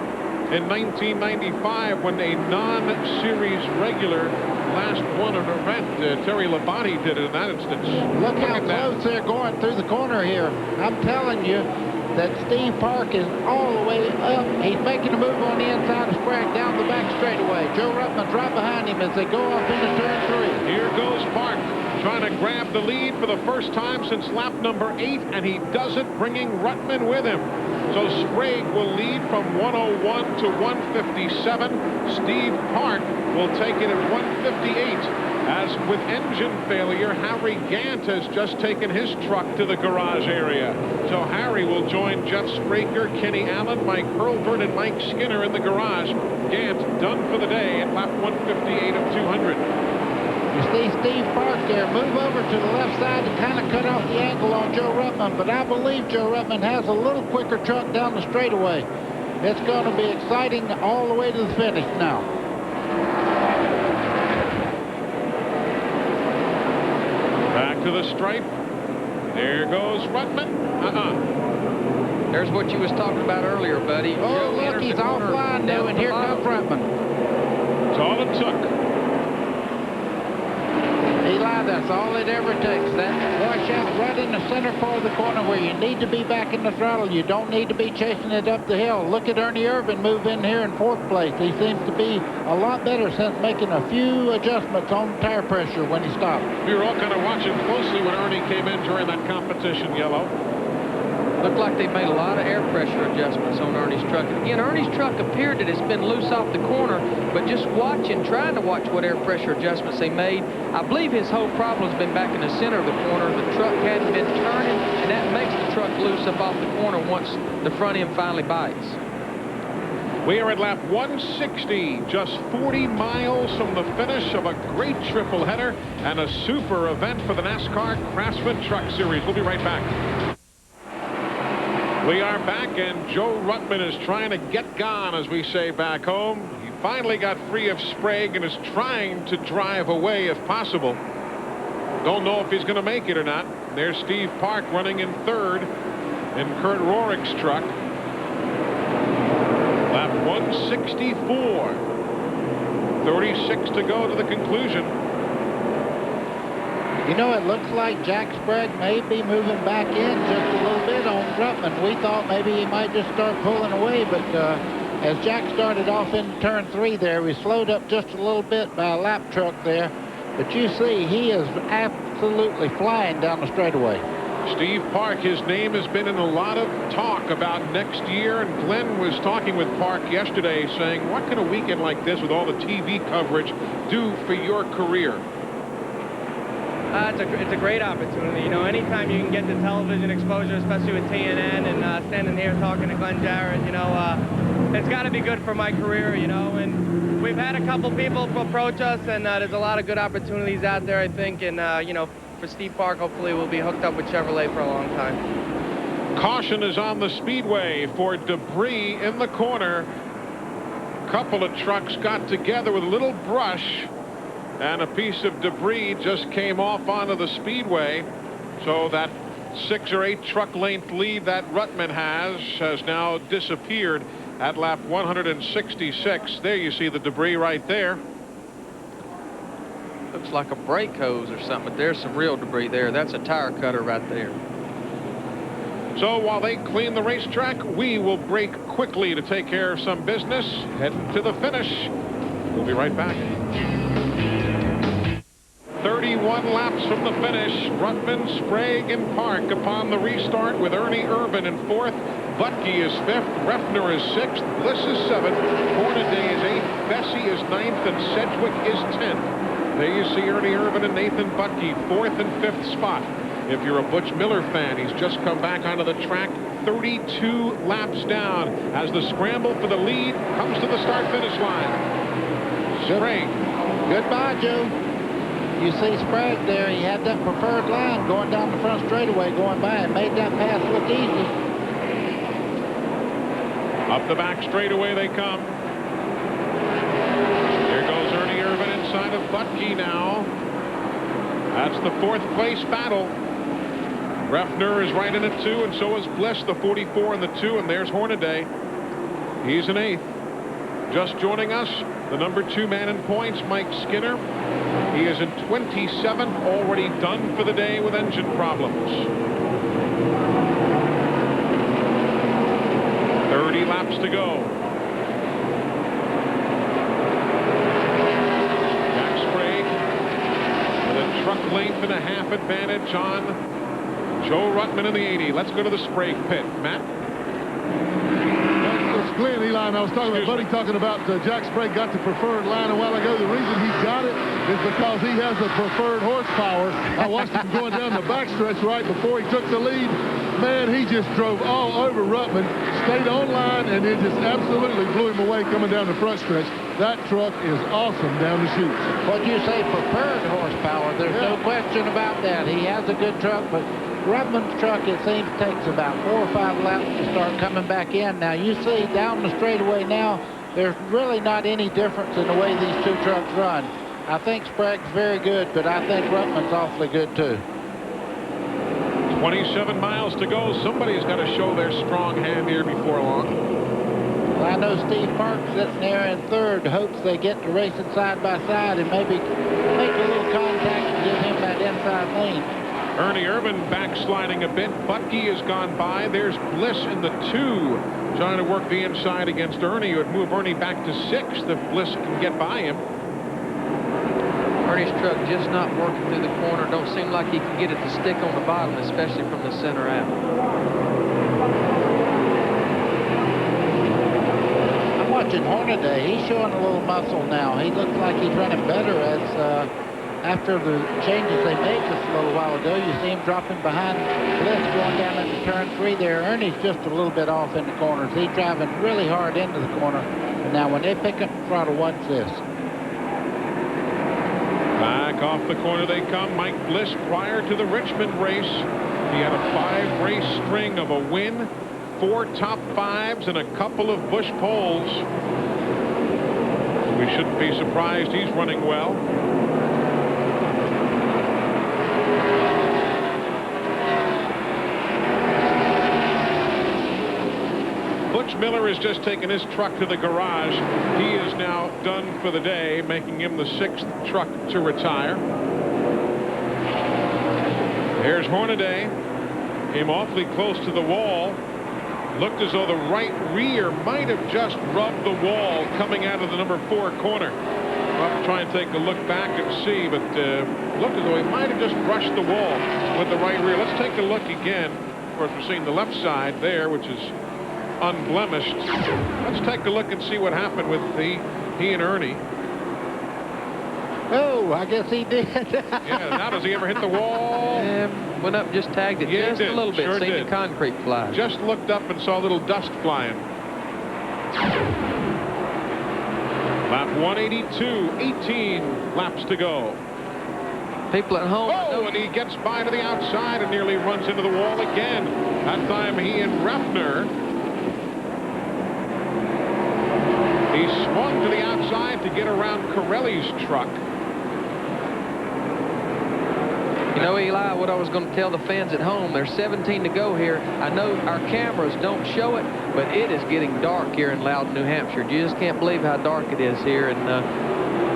in 1995 when a non-series regular last won an event. Terry Labonte did it in that instance.
Look how close they're going through the corner here. I'm telling you that Steve Park is all the way up. He's making a move on the inside of Sprague down the back straightaway. Joe Ruttman's right behind him as they go off into turn 3.
Here goes Park trying to grab the lead for the first time since lap number 8, and he does it, bringing Ruttman with him. So Sprague will lead from 101 to 157. Steve Park will take it at 158. As with engine failure, Harry Gant has just taken his truck to the garage area. So Harry will join Jeff Spraker, Kenny Allen, Mike Hurlburt, and Mike Skinner in the garage. Gant done for the day at lap 158 of 200.
You see Steve Park there move over to the left side to kind of cut off the angle on Joe Ruttman, but I believe Joe Ruttman has a little quicker truck down the straightaway. It's going to be exciting all the way to the finish now.
Back to the stripe. There goes Ruttman.
There's what you was talking about earlier, buddy.
Oh, look, he's offline now, and here comes Ruttman.
That's all it took.
Eli, that's all it ever takes. That washout right in the center part of the corner where you need to be back in the throttle. You don't need to be chasing it up the hill. Look at Ernie Irvin move in here in 4th place. He seems to be a lot better since making a few adjustments on tire pressure when he stopped.
We were all kind of watching closely when Ernie came in during that competition, Yellow.
Looked like they made a lot of air pressure adjustments on Ernie's truck. And again, Ernie's truck appeared that it's been loose off the corner, but just trying to watch what air pressure adjustments they made, I believe his whole problem has been back in the center of the corner. The truck hadn't been turning, and that makes the truck loose up off the corner once the front end finally bites.
We are at lap 160, just 40 miles from the finish of a great triple header and a super event for the NASCAR Craftsman Truck Series. We'll be right back. We are back, and Joe Ruttman is trying to get gone, as we say back home. He finally got free of Sprague and is trying to drive away if possible. Don't know if he's going to make it or not. There's Steve Park running in 3rd in Kurt Rorick's truck. Lap 164. 36 to go to the conclusion.
You know, it looks like Jack Sprague may be moving back in just a little bit on Ruttman. We thought maybe he might just start pulling away, but as Jack started off in turn 3 there, we slowed up just a little bit by a lap truck there. But you see, he is absolutely flying down the straightaway.
Steve Park, his name has been in a lot of talk about next year, and Glenn was talking with Park yesterday saying, what can a weekend like this with all the TV coverage do for your career?
It's a great opportunity. You know, anytime you can get the television exposure, especially with TNN, and standing here talking to Glenn Jarrett, you know, it's got to be good for my career, you know. And we've had a couple people approach us, and there's a lot of good opportunities out there, I think. And, you know, for Steve Park, hopefully we'll be hooked up with Chevrolet for a long time.
Caution is on the speedway for debris in the corner. A couple of trucks got together with a little brush, and a piece of debris just came off onto the speedway. So that 6 or 8 truck length lead that Ruttman has now disappeared at lap 166. There you see the debris right there.
Looks like a brake hose or something, but there's some real debris there. That's a tire cutter right there.
So while they clean the racetrack, we will break quickly to take care of some business. Heading to the finish. We'll be right back. 31 laps from the finish. Ruttman, Sprague, and Park upon the restart with Ernie Irvin in 4th. Butke is 5th. Refner is 6th. Bliss is 7th. Hornaday is 8th. Bessie is 9th. And Sedgwick is 10th. There you see Ernie Irvin and Nathan Butke, 4th and 5th spot. If you're a Butch Miller fan, he's just come back onto the track 32 laps down as the scramble for the lead comes to the start-finish line. Sprague.
Goodbye, Joe. You see Sprague there. He had that preferred line going down the front straightaway going by and made that pass look easy.
Up the back straightaway they come. Here goes Ernie Irvin inside of Butke now. That's the 4th place battle. Refner is right in at 2, and so is Bliss, the 44 and the 2, and there's Hornaday. He's in 8th. Just joining us, the number 2 man in points, Mike Skinner. He is in 27th, already done for the day with engine problems. 30 laps to go. Jack Sprague with a truck length and a half advantage on Joe Ruttman in the 80. Let's go to the Sprague pit. Matt?
It's Glenn, Eli, and I was talking about Buddy talking about Jack Sprague got the preferred line a while ago. The reason he got it is because he has the preferred horsepower. I watched him going down the backstretch right before he took the lead. Man, he just drove all over Ruttman, stayed on line, and then just absolutely blew him away coming down the front stretch. That truck is awesome down the chutes.
What you say, preferred horsepower? There's no question about that. He has a good truck, but Ruttman's truck, it seems, takes about 4 or 5 laps to start coming back in. Now, you see down the straightaway now, there's really not any difference in the way these 2 trucks run. I think Sprague's very good, but I think Ruttman's awfully good, too.
27 miles to go. Somebody's got to show their strong hand here before long.
Well, I know Steve Park sitting there in 3rd, hopes they get to racing side by side and maybe make a little contact and give him that inside lane.
Ernie Irvin backsliding a bit. Butke has gone by. There's Bliss in the 2, trying to work the inside against Ernie. It would move Ernie back to 6th if Bliss can get by him.
Ernie's truck just not working through the corner. Don't seem like he can get it to stick on the bottom, especially from the center out.
I'm watching Hornaday. He's showing a little muscle now. He looks like he's running better as after the changes they made just a little while ago. You see him dropping behind Bliss going down into turn 3 there. Ernie's just a little bit off in the corners. He's driving really hard into the corner. And now when they pick up the throttle, watch this.
Back off the corner they come. Mike Bliss, prior to the Richmond race, he had a 5-race string of a win, 4 top 5s, and a couple of Busch poles. We shouldn't be surprised he's running well. Butch Miller has just taken his truck to the garage. He is now done for the day, making him the 6th truck to retire. Here's Hornaday. Came awfully close to the wall. Looked as though the right rear might have just rubbed the wall coming out of the number 4 corner. We'll have to try and take a look back and see, but looked as though he might have just brushed the wall with the right rear. Let's take a look again. Of course, we're seeing the left side there, which is unblemished. Let's take a look and see what happened with he and Ernie.
Oh, I guess he did.
Yeah, now does he ever hit the wall?
Went up and just tagged it just a little bit.
Sure
Seen
did.
the concrete fly.
Just looked up and saw a little dust flying. Lap 182, 18 laps to go.
People at home.
Oh, and he gets by to the outside and nearly runs into the wall again. That time he and Refner. He swung to the outside to get around Corelli's truck.
You know, Eli, what I was going to tell the fans at home, there's 17 to go here. I know our cameras don't show it, but it is getting dark here in Loudon, New Hampshire. You just can't believe how dark it is here. And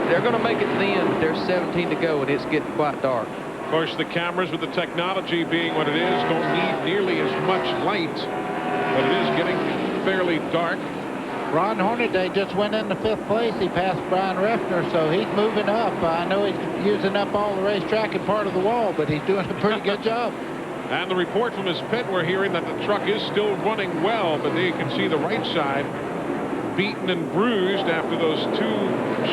they're going to make it to the end, but there's 17 to go, and it's getting quite dark.
Of course, the cameras, with the technology being what it is, don't need nearly as much light, but it is getting fairly dark.
Ron Hornaday just went into 5th place. He passed Brian Refner, so he's moving up. I know he's using up all the racetrack and part of the wall, but he's doing a pretty good job.
And the report from his pit, we're hearing that the truck is still running well, but there you can see the right side beaten and bruised after those 2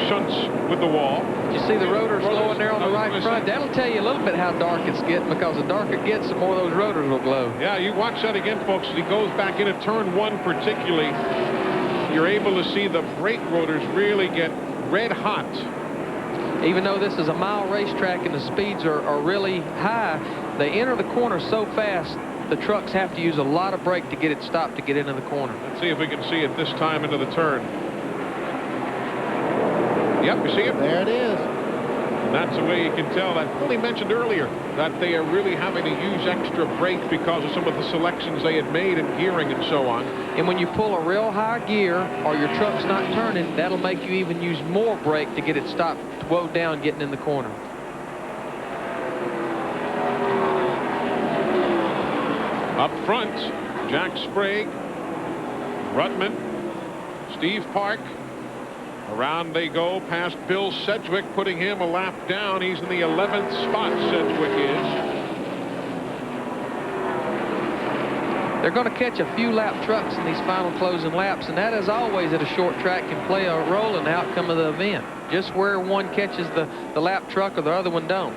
shunts with the wall.
You see the rotors glowing there on the right front. That'll tell you a little bit how dark it's getting, because the darker it gets, the more those rotors will glow.
Yeah, you watch that again, folks. As he goes back into turn 1 particularly, you're able to see the brake rotors really get red hot.
Even though this is a mile racetrack and the speeds are really high, they enter the corner so fast, the trucks have to use a lot of brake to get it stopped to get into the corner.
Let's see if we can see it this time into the turn. Yep, you see it?
There it is.
And that's the way you can tell. That Billy mentioned earlier that they are really having to use extra brake because of some of the selections they had made in gearing and so on.
And when you pull a real high gear or your truck's not turning, that'll make you even use more brake to get it stopped, woe down, getting in the corner.
Up front, Jack Sprague, Rutman, Steve Park. Around they go past Bill Sedgwick, putting him a lap down. He's in the 11th spot, Sedgwick is.
They're going to catch a few lap trucks in these final closing laps, and that, as always, at a short track can play a role in the outcome of the event. Just where one catches the lap truck or the other one don't.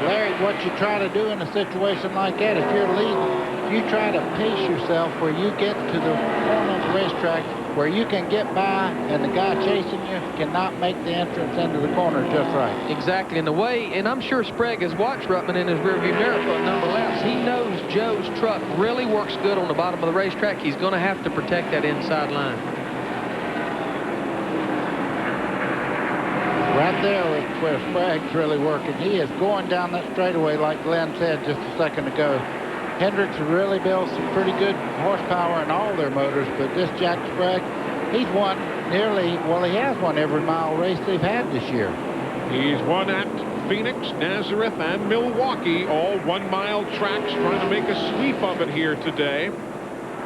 Larry, what you try to do in a situation like that, if you're leading, you try to pace yourself where you get to the corner of the racetrack where you can get by and the guy chasing you cannot make the entrance into the corner just right.
Exactly. In the way, and I'm sure Sprague has watched Rutman in his rearview mirror for a number of laps. He knows Joe's truck really works good on the bottom of the racetrack. He's going to have to protect that inside line.
Right there is where Sprague's really working. He is going down that straightaway like Glenn said just a second ago. Hendricks really builds some pretty good horsepower in all their motors, but this Jack Sprague, he's won nearly, well, he has won every mile race they've had this year.
He's won at Phoenix, Nazareth, and Milwaukee, all 1-mile tracks, trying to make a sweep of it here today.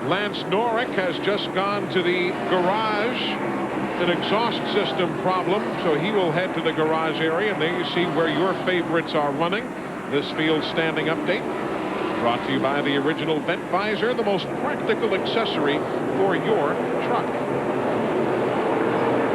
Lance Norrick has just gone to the garage, an exhaust system problem, so he will head to the garage area, and there you see where your favorites are running. This field standing update brought to you by the original vent visor, the most practical accessory for your truck.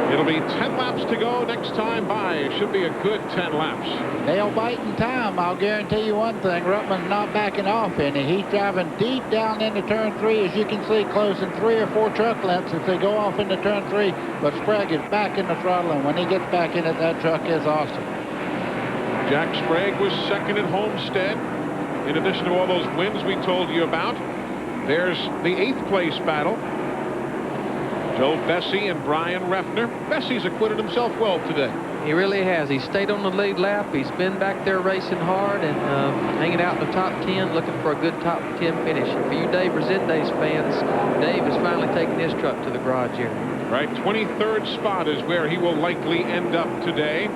It'll be 10 laps to go next time by. It should be a good 10 laps.
Nail-biting time. I'll guarantee you one thing. Rutman's not backing off any. He's driving deep down into turn 3, as you can see, closing 3 or 4 truck lengths as they go off into turn 3. But Sprague is back in the throttle, and when he gets back in it, that truck is awesome.
Jack Sprague was second at Homestead. In addition to all those wins we told you about, there's the 8th place battle. Joe Bessie and Brian Refner. Bessie's acquitted himself well today.
He really has. He stayed on the lead lap. He's been back there racing hard and hanging out in the top 10, looking for a good top 10 finish. And for you Dave Resendes fans, Dave is finally taking his truck to the garage here.
Right, 23rd spot is where he will likely end up today.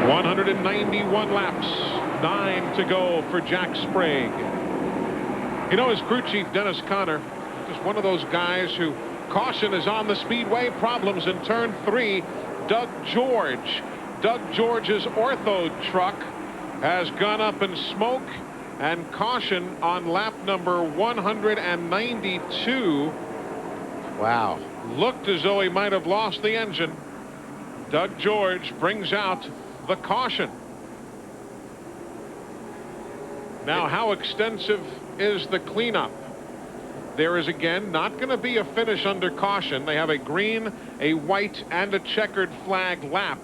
191 laps, 9 to go for Jack Sprague. You know, his crew chief, Dennis Connor, just one of those guys who Caution is on the Speedway. Problems in turn 3. Doug George. Doug George's ortho truck has gone up in smoke, and caution on lap number 192.
Wow.
Looked as though he might have lost the engine. Doug George brings out the caution. Now, how extensive is the cleanup? There is again not going to be a finish under caution. They have a green, a white, and a checkered flag lap.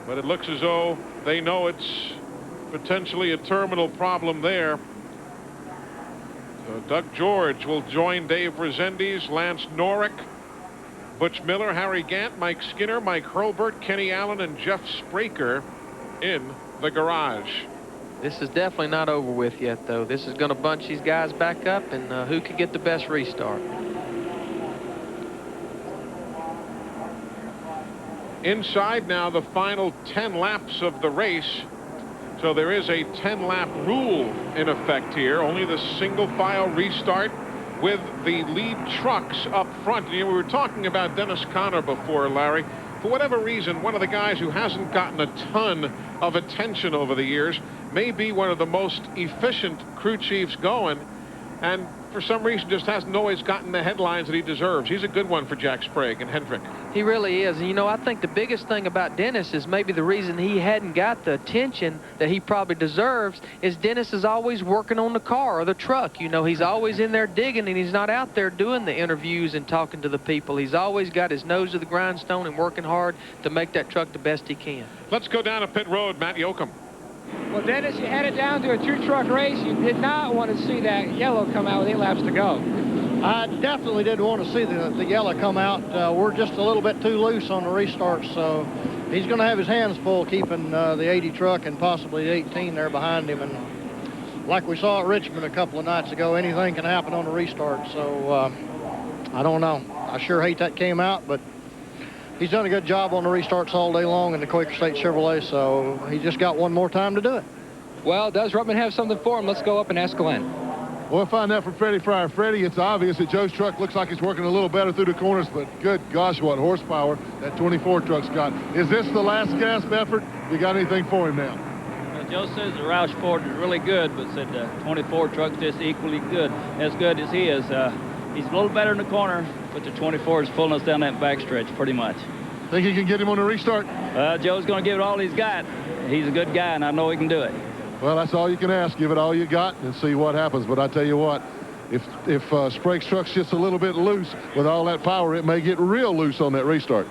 But it looks as though they know it's potentially a terminal problem there. So Doug George will join Dave Rezendes, Lance Norrick, Butch Miller, Harry Gant, Mike Skinner, Mike Hurlburt, Kenny Allen, and Jeff Spraker in the garage.
This is definitely not over with yet, though. This is going to bunch these guys back up, and who can get the best restart.
Inside now the final 10 laps of the race. So there is a 10-lap rule in effect here. Only the single file restart with the lead trucks up front. You know, we were talking about Dennis Conner before, Larry. For whatever reason, one of the guys who hasn't gotten a ton of attention over the years may be one of the most efficient crew chiefs going, and for some reason just hasn't always gotten the headlines that he deserves. He's a good one for Jack Sprague and Hendrick.
He really is. And, you know, I think the biggest thing about Dennis is maybe the reason he hadn't got the attention that he probably deserves is Dennis is always working on the car or the truck. You know, he's always in there digging, and he's not out there doing the interviews and talking to the people. He's always got his nose to the grindstone and working hard to make that truck the best he can.
Let's go down to pit road. Matt Yoakum.
Well, Dennis, you headed down to a two-truck race. You did not want to see that yellow come out with 8 laps to go.
I definitely didn't want to see the yellow come out. We're just a little bit too loose on the restart, so he's going to have his hands full keeping the 80 truck and possibly the 18 there behind him. And like we saw at Richmond a couple of nights ago, anything can happen on the restart. So I don't know. I sure hate that came out, but he's done a good job on the restarts all day long in the Quaker State Chevrolet, so he just got one more time to do it.
Well, does Ruttman have something for him? Let's go up and ask Glenn.
We'll find out from Freddie Fryer. Freddie, it's obvious that Joe's truck looks like it's working a little better through the corners, but good gosh, what horsepower that 24 truck's got. Is this the last gasp effort? You got anything for him now?
Well, Joe says the Roush Ford is really good, but said the 24 truck's just equally good, as good as he is. He's a little better in the corner, but the 24 is pulling us down that backstretch pretty much.
Think you can get him on the restart?
Joe's going to give it all he's got. He's a good guy, and I know he can do it.
Well, that's all you can ask. Give it all you got and see what happens. But I tell you what, if Sprague's truck's just a little bit loose with all that power, it may get real loose on that restart.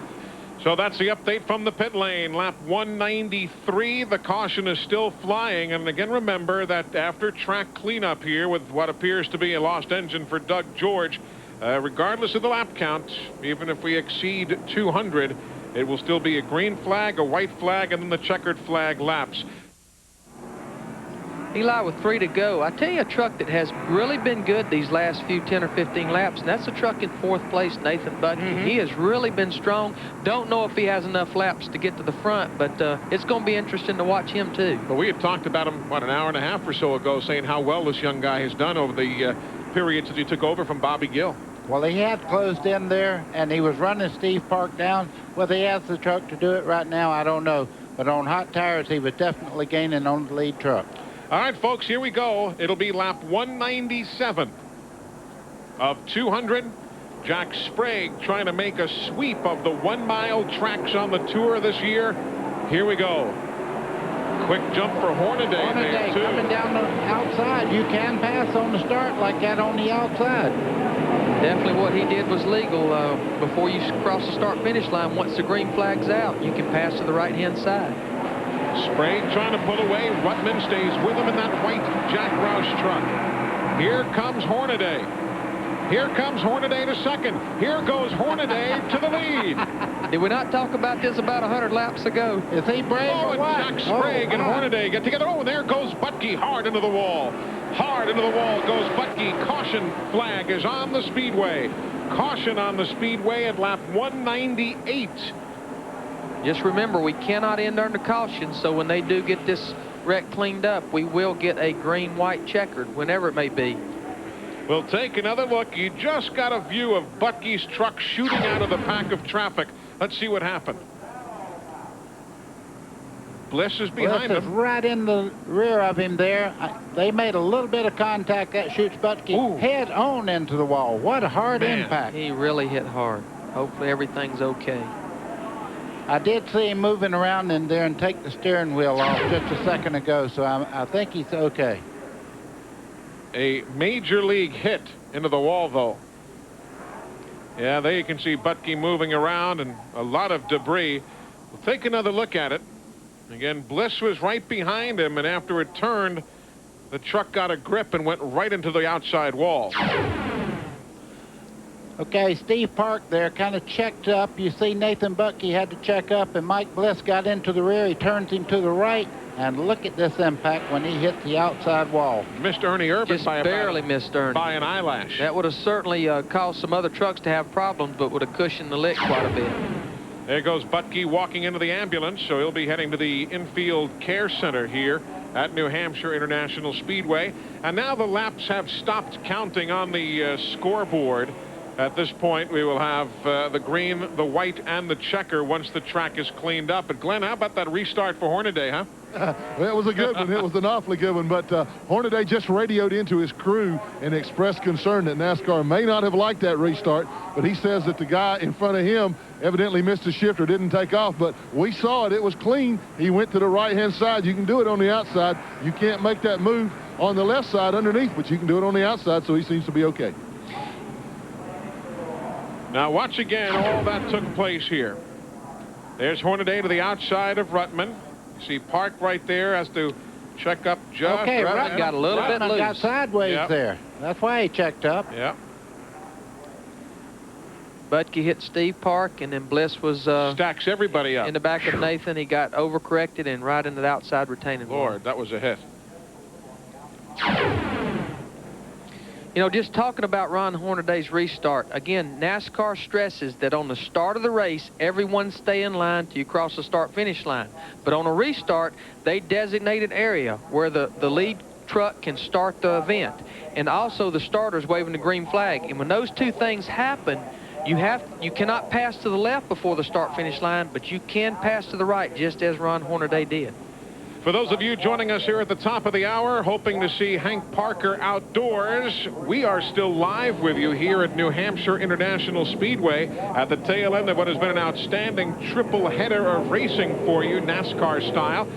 So that's the update from the pit lane. Lap 193, the caution is still flying. And again, remember that after track cleanup here with what appears to be a lost engine for Doug George, regardless of the lap count, even if we exceed 200, it will still be a green flag, a white flag, and then the checkered flag laps.
Eli, with 3 to go, I tell you a truck that has really been good these last few 10 or 15 laps, and that's the truck in 4th place, Nathan Butke. He has really been strong. Don't know if he has enough laps to get to the front, but it's going to be interesting to watch him too.
But we had talked about him, what, an hour and a half or so ago, saying how well this young guy has done over the period since he took over from Bobby Gill.
Well, he had closed in there, and he was running Steve Park down. Whether he has the truck to do it right now, I don't know. But on hot tires, he was definitely gaining on the lead truck.
All right, folks, here we go. It'll be lap 197 of 200. Jack Sprague trying to make a sweep of the 1-mile tracks on the tour this year. Here we go. Quick jump for Hornaday.
Hornaday
there, too.
Coming down the outside. You can pass on the start like that on the outside.
Definitely what he did was legal. Before you cross the start-finish line, once the green flag's out, you can pass to the right-hand side.
Sprague trying to pull away. Ruttman stays with him in that white Jack Roush truck. Here comes Hornaday. Here comes Hornaday to second. Here goes Hornaday to the lead.
Did we not talk about this about 100 laps ago?
Is he brave or
and
what?
Jack Sprague and Hornaday get together. Oh, and there goes Butke hard into the wall. Hard into the wall goes Butke. Caution flag is on the Speedway. Caution on the Speedway at lap 198.
Just remember, we cannot end under caution, so when they do get this wreck cleaned up, we will get a green-white checkered, whenever it may be.
We'll take another look. You just got a view of Butke's truck shooting out of the pack of traffic. Let's see what happened. Bliss is behind
Bliss is
him.
right in the rear of him there. They made a little bit of contact. That shoots Butke head on into the wall. What a hard impact.
He really hit hard. Hopefully everything's okay.
I did see him moving around in there and take the steering wheel off just a second ago, so I think he's okay.
A major league hit into the wall, though. Yeah, there you can see Butke moving around and a lot of debris. We'll take another look at it. Again, Bliss was right behind him, and after it turned, the truck got a grip and went right into the outside wall.
Okay, Steve Park there kind of checked up. You see Nathan Butke had to check up, and Mike Bliss got into the rear. He turns him to the right, and look at this impact when he hit the outside wall.
Missed Ernie Urban
Just barely missed Ernie.
by an eyelash.
That would have certainly caused some other trucks to have problems, but would have cushioned the lick quite a bit.
There goes Butke walking into the ambulance, so he'll be heading to the infield care center here at New Hampshire International Speedway. And now the laps have stopped counting on the scoreboard. At this point, we will have the green, the white, and the checker once the track is cleaned up. But Glenn, how about that restart for Hornaday, huh?
Well, it was a good one. It was an awfully good one. But Hornaday just radioed into his crew and expressed concern that NASCAR may not have liked that restart. But he says that the guy in front of him evidently missed a shifter, didn't take off. But we saw it. It was clean. He went to the right-hand side. You can do it on the outside. You can't make that move on the left side underneath, but you can do it on the outside, so he seems to be okay.
Now watch again all that took place here. There's Hornaday to the outside of Ruttman. You see Park right there, has to check up just.
Okay, Ruttman got a little bit loose. Got sideways there. That's why he checked up.
Yeah.
Butke hit Steve Park, and then Bliss was
stacks everybody up
in the back of Nathan. He got overcorrected and right into the outside retaining wall.
Lord, that was a hit.
You know, just talking about Ron Hornaday's restart, again, NASCAR stresses that on the start of the race, everyone stay in line till you cross the start-finish line. But on a restart, they designate an area where the lead truck can start the event. And also the starter's waving the green flag. And when those two things happen, you cannot pass to the left before the start-finish line, but you can pass to the right, just as Ron Hornaday did.
For those of you joining us here at the top of the hour, hoping to see Hank Parker outdoors, we are still live with you here at New Hampshire International Speedway at the tail end of what has been an outstanding triple header of racing for you, NASCAR style.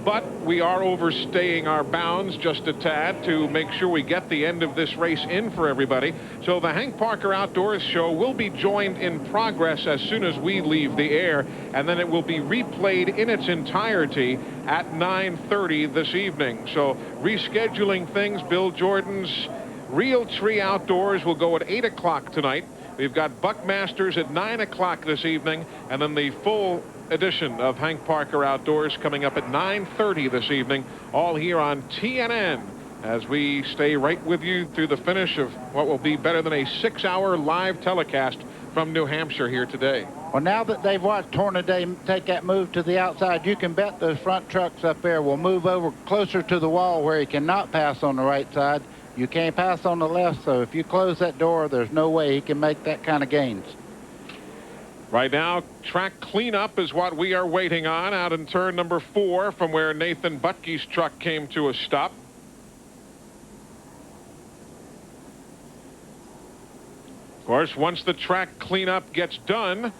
But we are overstaying our bounds just a tad to make sure we get the end of this race in for everybody. So the Hank Parker Outdoors Show will be joined in progress as soon as we leave the air, and then it will be replayed in its entirety at 9:30 this evening. So rescheduling things, Bill Jordan's Real Tree Outdoors will go at 8 o'clock tonight. We've got Buckmasters at 9 o'clock this evening, and then the full edition of Hank Parker Outdoors coming up at 9:30 this evening, all here on TNN, as we stay right with you through the finish of what will be better than a 6-hour live telecast from New Hampshire here today.
Well, now that they've watched Hornaday take that move to the outside, you can bet those front trucks up there will move over closer to the wall where he cannot pass on the right side. You can't pass on the left, so if you close that door, there's no way he can make that kind of gains.
Right now, track cleanup is what we are waiting on out in turn number 4 from where Nathan Butke's truck came to a stop. Of course, once the track cleanup gets done,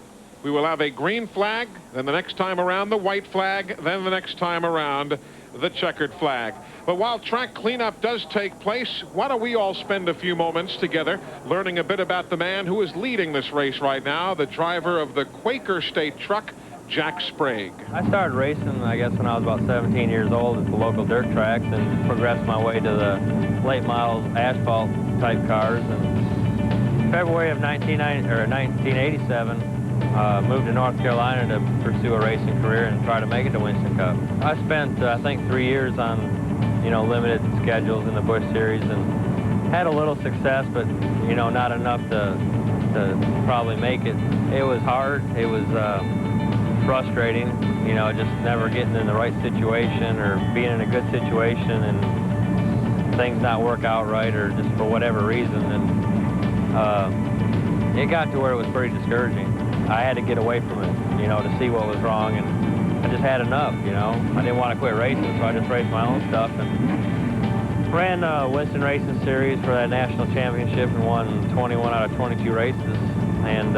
we will have a green flag, then the next time around the white flag, then the next time around the checkered flag. But while track cleanup does take place, why don't we all spend a few moments together learning a bit about the man who is leading this race right now, the driver of the Quaker State truck, Jack Sprague.
I started racing, I guess, when I was about 17 years old at the local dirt tracks and progressed my way to the late model asphalt type cars. And February of 1987, moved to North Carolina to pursue a racing career and try to make it to Winston Cup. I spent, I think, 3 years on, limited schedules in the Busch Series and had a little success, but, not enough to probably make it. It was hard. It was frustrating, just never getting in the right situation or being in a good situation. And things not work out right or just for whatever reason. And it got to where it was pretty discouraging. I had to get away from it, you know, to see what was wrong, and I just had enough, you know. I didn't want to quit racing, so I just raced my own stuff and ran Winston Racing Series for that national championship and won 21 out of 22 races, and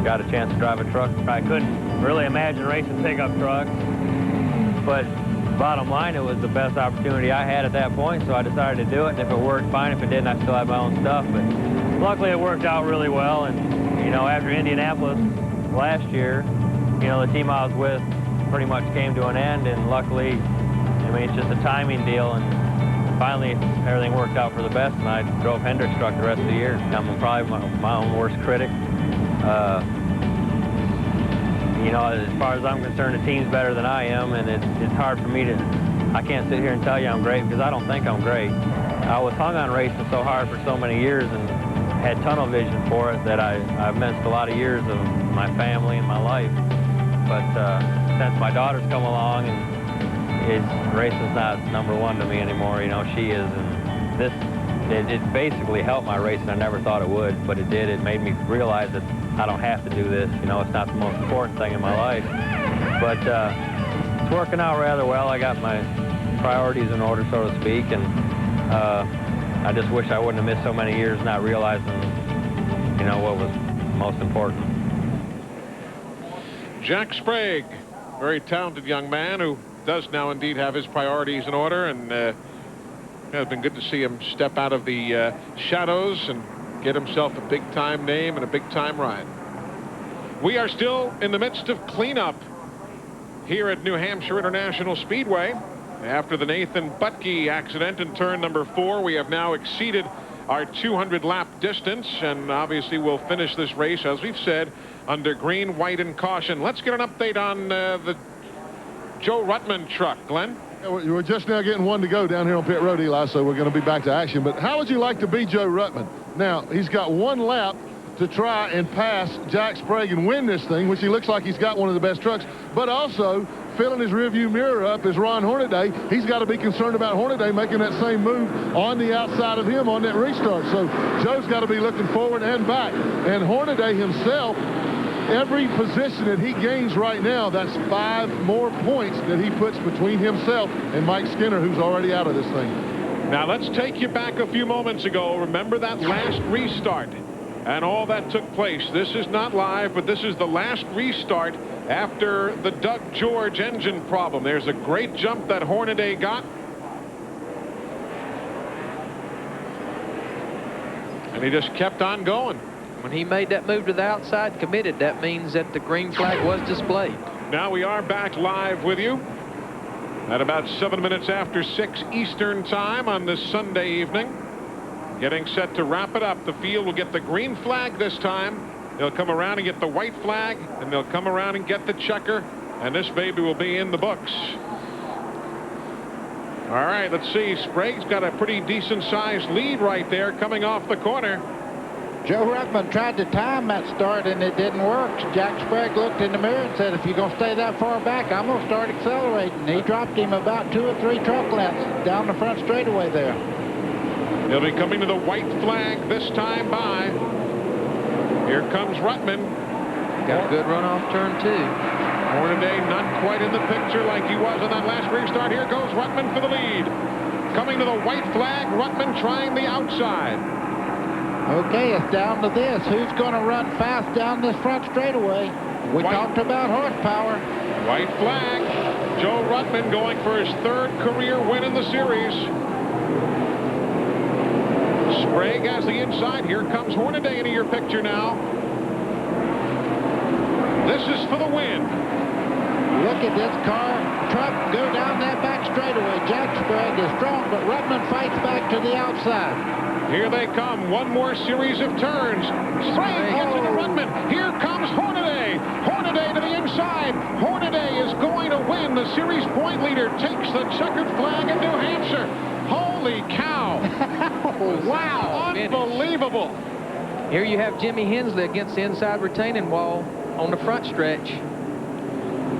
got a chance to drive a truck. I couldn't really imagine racing pickup trucks, but bottom line, it was the best opportunity I had at that point, so I decided to do it, and if it worked, fine. If it didn't, I still had my own stuff, but luckily it worked out really well. And you know, after Indianapolis last year, you know, the team I was with pretty much came to an end, and luckily, I mean, it's just a timing deal, and finally everything worked out for the best, and I drove Hendrick's truck the rest of the year. I'm probably my own worst critic. You know, as far as I'm concerned, the team's better than I am, and it's hard for me to, I can't sit here and tell you I'm great because I don't think I'm great. I was hung on racing so hard for so many years and had tunnel vision for it that I've missed a lot of years of my family and my life. But since my daughter's come along, and racing's not #1 to me anymore, you know, she is, and it basically helped my racing. I never thought it would, but it did. It made me realize that I don't have to do this. You know, it's not the most important thing in my life. But it's working out rather well. I got my priorities in order, so to speak, and I just wish I wouldn't have missed so many years not realizing, you know, what was most important.
Jack Sprague, very talented young man who does now indeed have his priorities in order, and it's been good to see him step out of the shadows and get himself a big-time name and a big-time ride. We are still in the midst of cleanup here at New Hampshire International Speedway. After the Nathan Butke accident in turn number 4, we have now exceeded our 200-lap distance, and obviously we'll finish this race, as we've said, under green, white, and caution. Let's get an update on the Joe Ruttman truck. Glenn?
We're just now getting one to go down here on pit road, Eli, so we're going to be back to action. But how would you like to be Joe Ruttman? Now, he's got one lap to try and pass Jack Sprague and win this thing, which he looks like he's got one of the best trucks, but also filling his rearview mirror up is Ron Hornaday. He's got to be concerned about Hornaday making that same move on the outside of him on that restart. So Joe's got to be looking forward and back. And Hornaday himself, every position that he gains right now, that's 5 more points that he puts between himself and Mike Skinner, who's already out of this thing.
Now let's take you back a few moments ago. Remember that last restart and all that took place. This is not live, but this is the last restart after the Doug George engine problem. There's a great jump that Hornaday got. And he just kept on going.
When he made that move to the outside, committed, that means that the green flag was displayed.
Now we are back live with you at about 7 minutes after 6 Eastern time on this Sunday evening. Getting set to wrap it up. The field will get the green flag this time. They'll come around and get the white flag, and they'll come around and get the checker, and this baby will be in the books. All right, let's see. Sprague's got a pretty decent-sized lead right there coming off the corner.
Joe Ruttman tried to time that start, and it didn't work. Jack Sprague looked in the mirror and said, if you're going to stay that far back, I'm going to start accelerating. He dropped him about 2 or 3 truck lengths down the front straightaway there.
He'll be coming to the white flag this time by. Here comes Ruttman.
Got a good run off turn 2.
Hornaday not quite in the picture like he was on that last restart. Here goes Ruttman for the lead. Coming to the white flag, Ruttman trying the outside.
Okay, it's down to this. Who's going to run fast down this front straightaway? We talked about horsepower.
White flag. Joe Ruttman going for his 3rd career win in the series. Sprague has the inside. Here comes Hornaday into your picture now. This is for the win.
Look at this truck go down that back straightaway. Jack Sprague is strong, but Ruttman fights back to the outside.
Here they come. One more series of turns. Sprague gets into Ruttman. Here comes Hornaday. Hornaday to the inside. Hornaday is going to win. The series point leader takes the checkered flag in New Hampshire. Holy cow. Wow, unbelievable.
Here you have Jimmy Hensley against the inside retaining wall on the front stretch.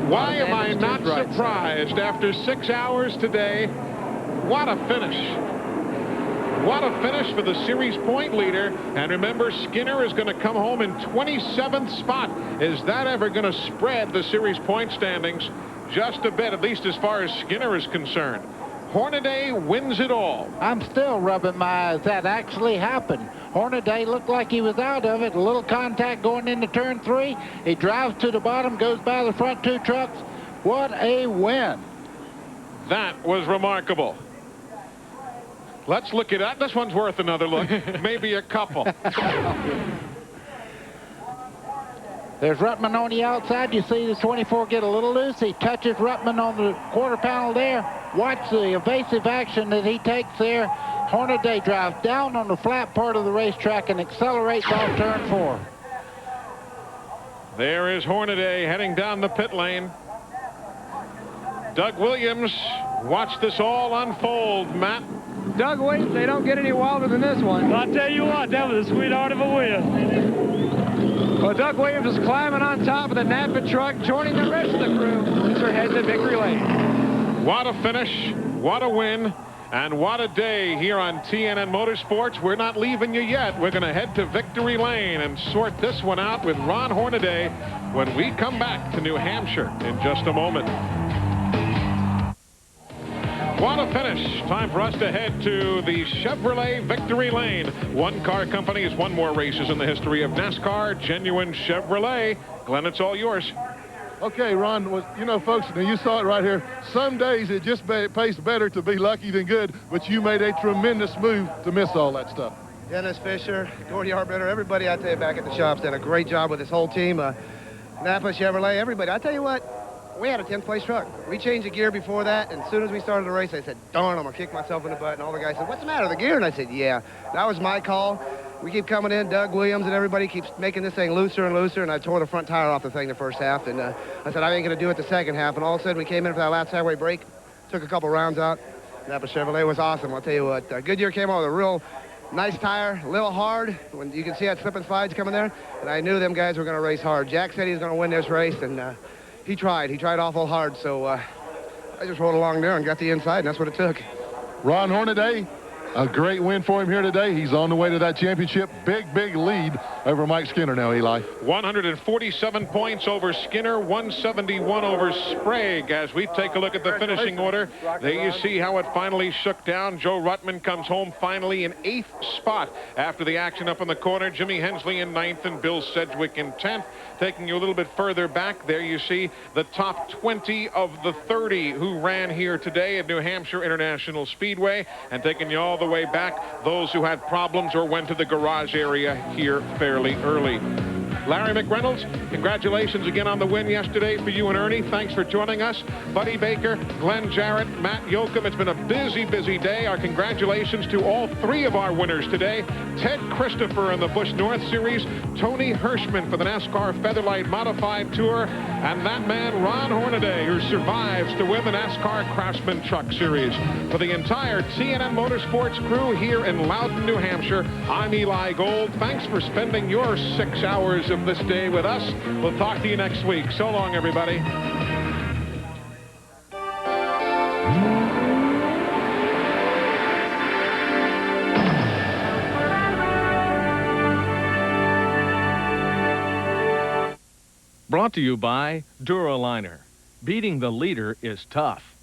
Why am I not surprised after 6 hours today? What a finish. What a finish for the series point leader. And remember, Skinner is going to come home in 27th spot. Is that ever going to spread the series point standings just a bit, at least as far as Skinner is concerned? Hornaday wins it all.
I'm still rubbing my eyes. That actually happened. Hornaday looked like he was out of it. A little contact going into turn 3. He drives to the bottom, goes by the front 2 trucks. What a win.
That was remarkable. Let's look at that. This one's worth another look. Maybe a couple.
There's Ruttman on the outside. You see the 24 get a little loose. He touches Ruttman on the quarter panel there. Watch the evasive action that he takes there. Hornaday drives down on the flat part of the racetrack and accelerates off turn 4.
There is Hornaday heading down the pit lane. Doug Williams, watch this all unfold, Matt.
Doug Williams, they don't get any wilder than this one.
I'll tell you what, that was a sweetheart of a win.
Well, Doug Williams is climbing on top of the Napa truck, joining the rest of the crew as they're heading to victory lane.
What a finish, what a win, and what a day here on TNN Motorsports. We're not leaving you yet. We're going to head to victory lane and sort this one out with Ron Hornaday when we come back to New Hampshire in just a moment. What a finish. Time for us to head to the Chevrolet victory lane. One car company has won more races in the history of NASCAR. Genuine Chevrolet. Glenn, it's all yours.
Okay, Ron, well, you know, folks, now you saw it right here. Some days it just pays better to be lucky than good, but you made a tremendous move to miss all that stuff.
Dennis Fisher, Gordy Arbiter, everybody I tell you back at the shop's done a great job with this whole team. Napa, Chevrolet, everybody. I tell you what, we had a 10th place truck. We changed the gear before that, and as soon as we started the race, I said, darn, I'm going to kick myself in the butt. And all the guys said, what's the matter, the gear? And I said, yeah, that was my call. We keep coming in. Doug Williams and everybody keeps making this thing looser and looser, and I tore the front tire off the thing the first half, and I said, I ain't going to do it the second half. And all of a sudden, we came in for that last halfway break, took a couple rounds out. Napa Chevrolet was awesome. I'll tell you what, Goodyear came out with a real nice tire, a little hard. When you can see that slip and slides coming there, and I knew them guys were going to race hard. Jack said he was going to win this race, and he tried awful hard, so I just rode along there and got the inside, and that's what it took.
Ron Hornaday, a great win for him here today. He's on the way to that championship. Big lead over Mike Skinner now, Eli.
147 points over Skinner, 171 over Sprague. As we take a look at the finishing order, there you see how it finally shook down. Joe Ruttman comes home finally in 8th spot after the action up in the corner. Jimmy Hensley in 9th and Bill Sedgwick in 10th. Taking you a little bit further back, there you see the top 20 of the 30 who ran here today at New Hampshire International Speedway, and taking you all the way back, those who had problems or went to the garage area here fairly early. Larry McReynolds, congratulations again on the win yesterday for you and Ernie. Thanks for joining us. Buddy Baker, Glenn Jarrett, Matt Yoakum. It's been a busy day. Our congratulations to all 3 of our winners today. Ted Christopher in the Busch North Series, Tony Hirschman for the NASCAR Featherlight Modified Tour, and that man Ron Hornaday, who survives to win the NASCAR Craftsman Truck Series. For the entire TNN Motorsports crew here in Loudon, New Hampshire, I'm Eli Gold. Thanks for spending your 6 hours of this day with us. We'll talk to you next week. So long, everybody.
Brought to you by Duraliner. Beating the leader is tough.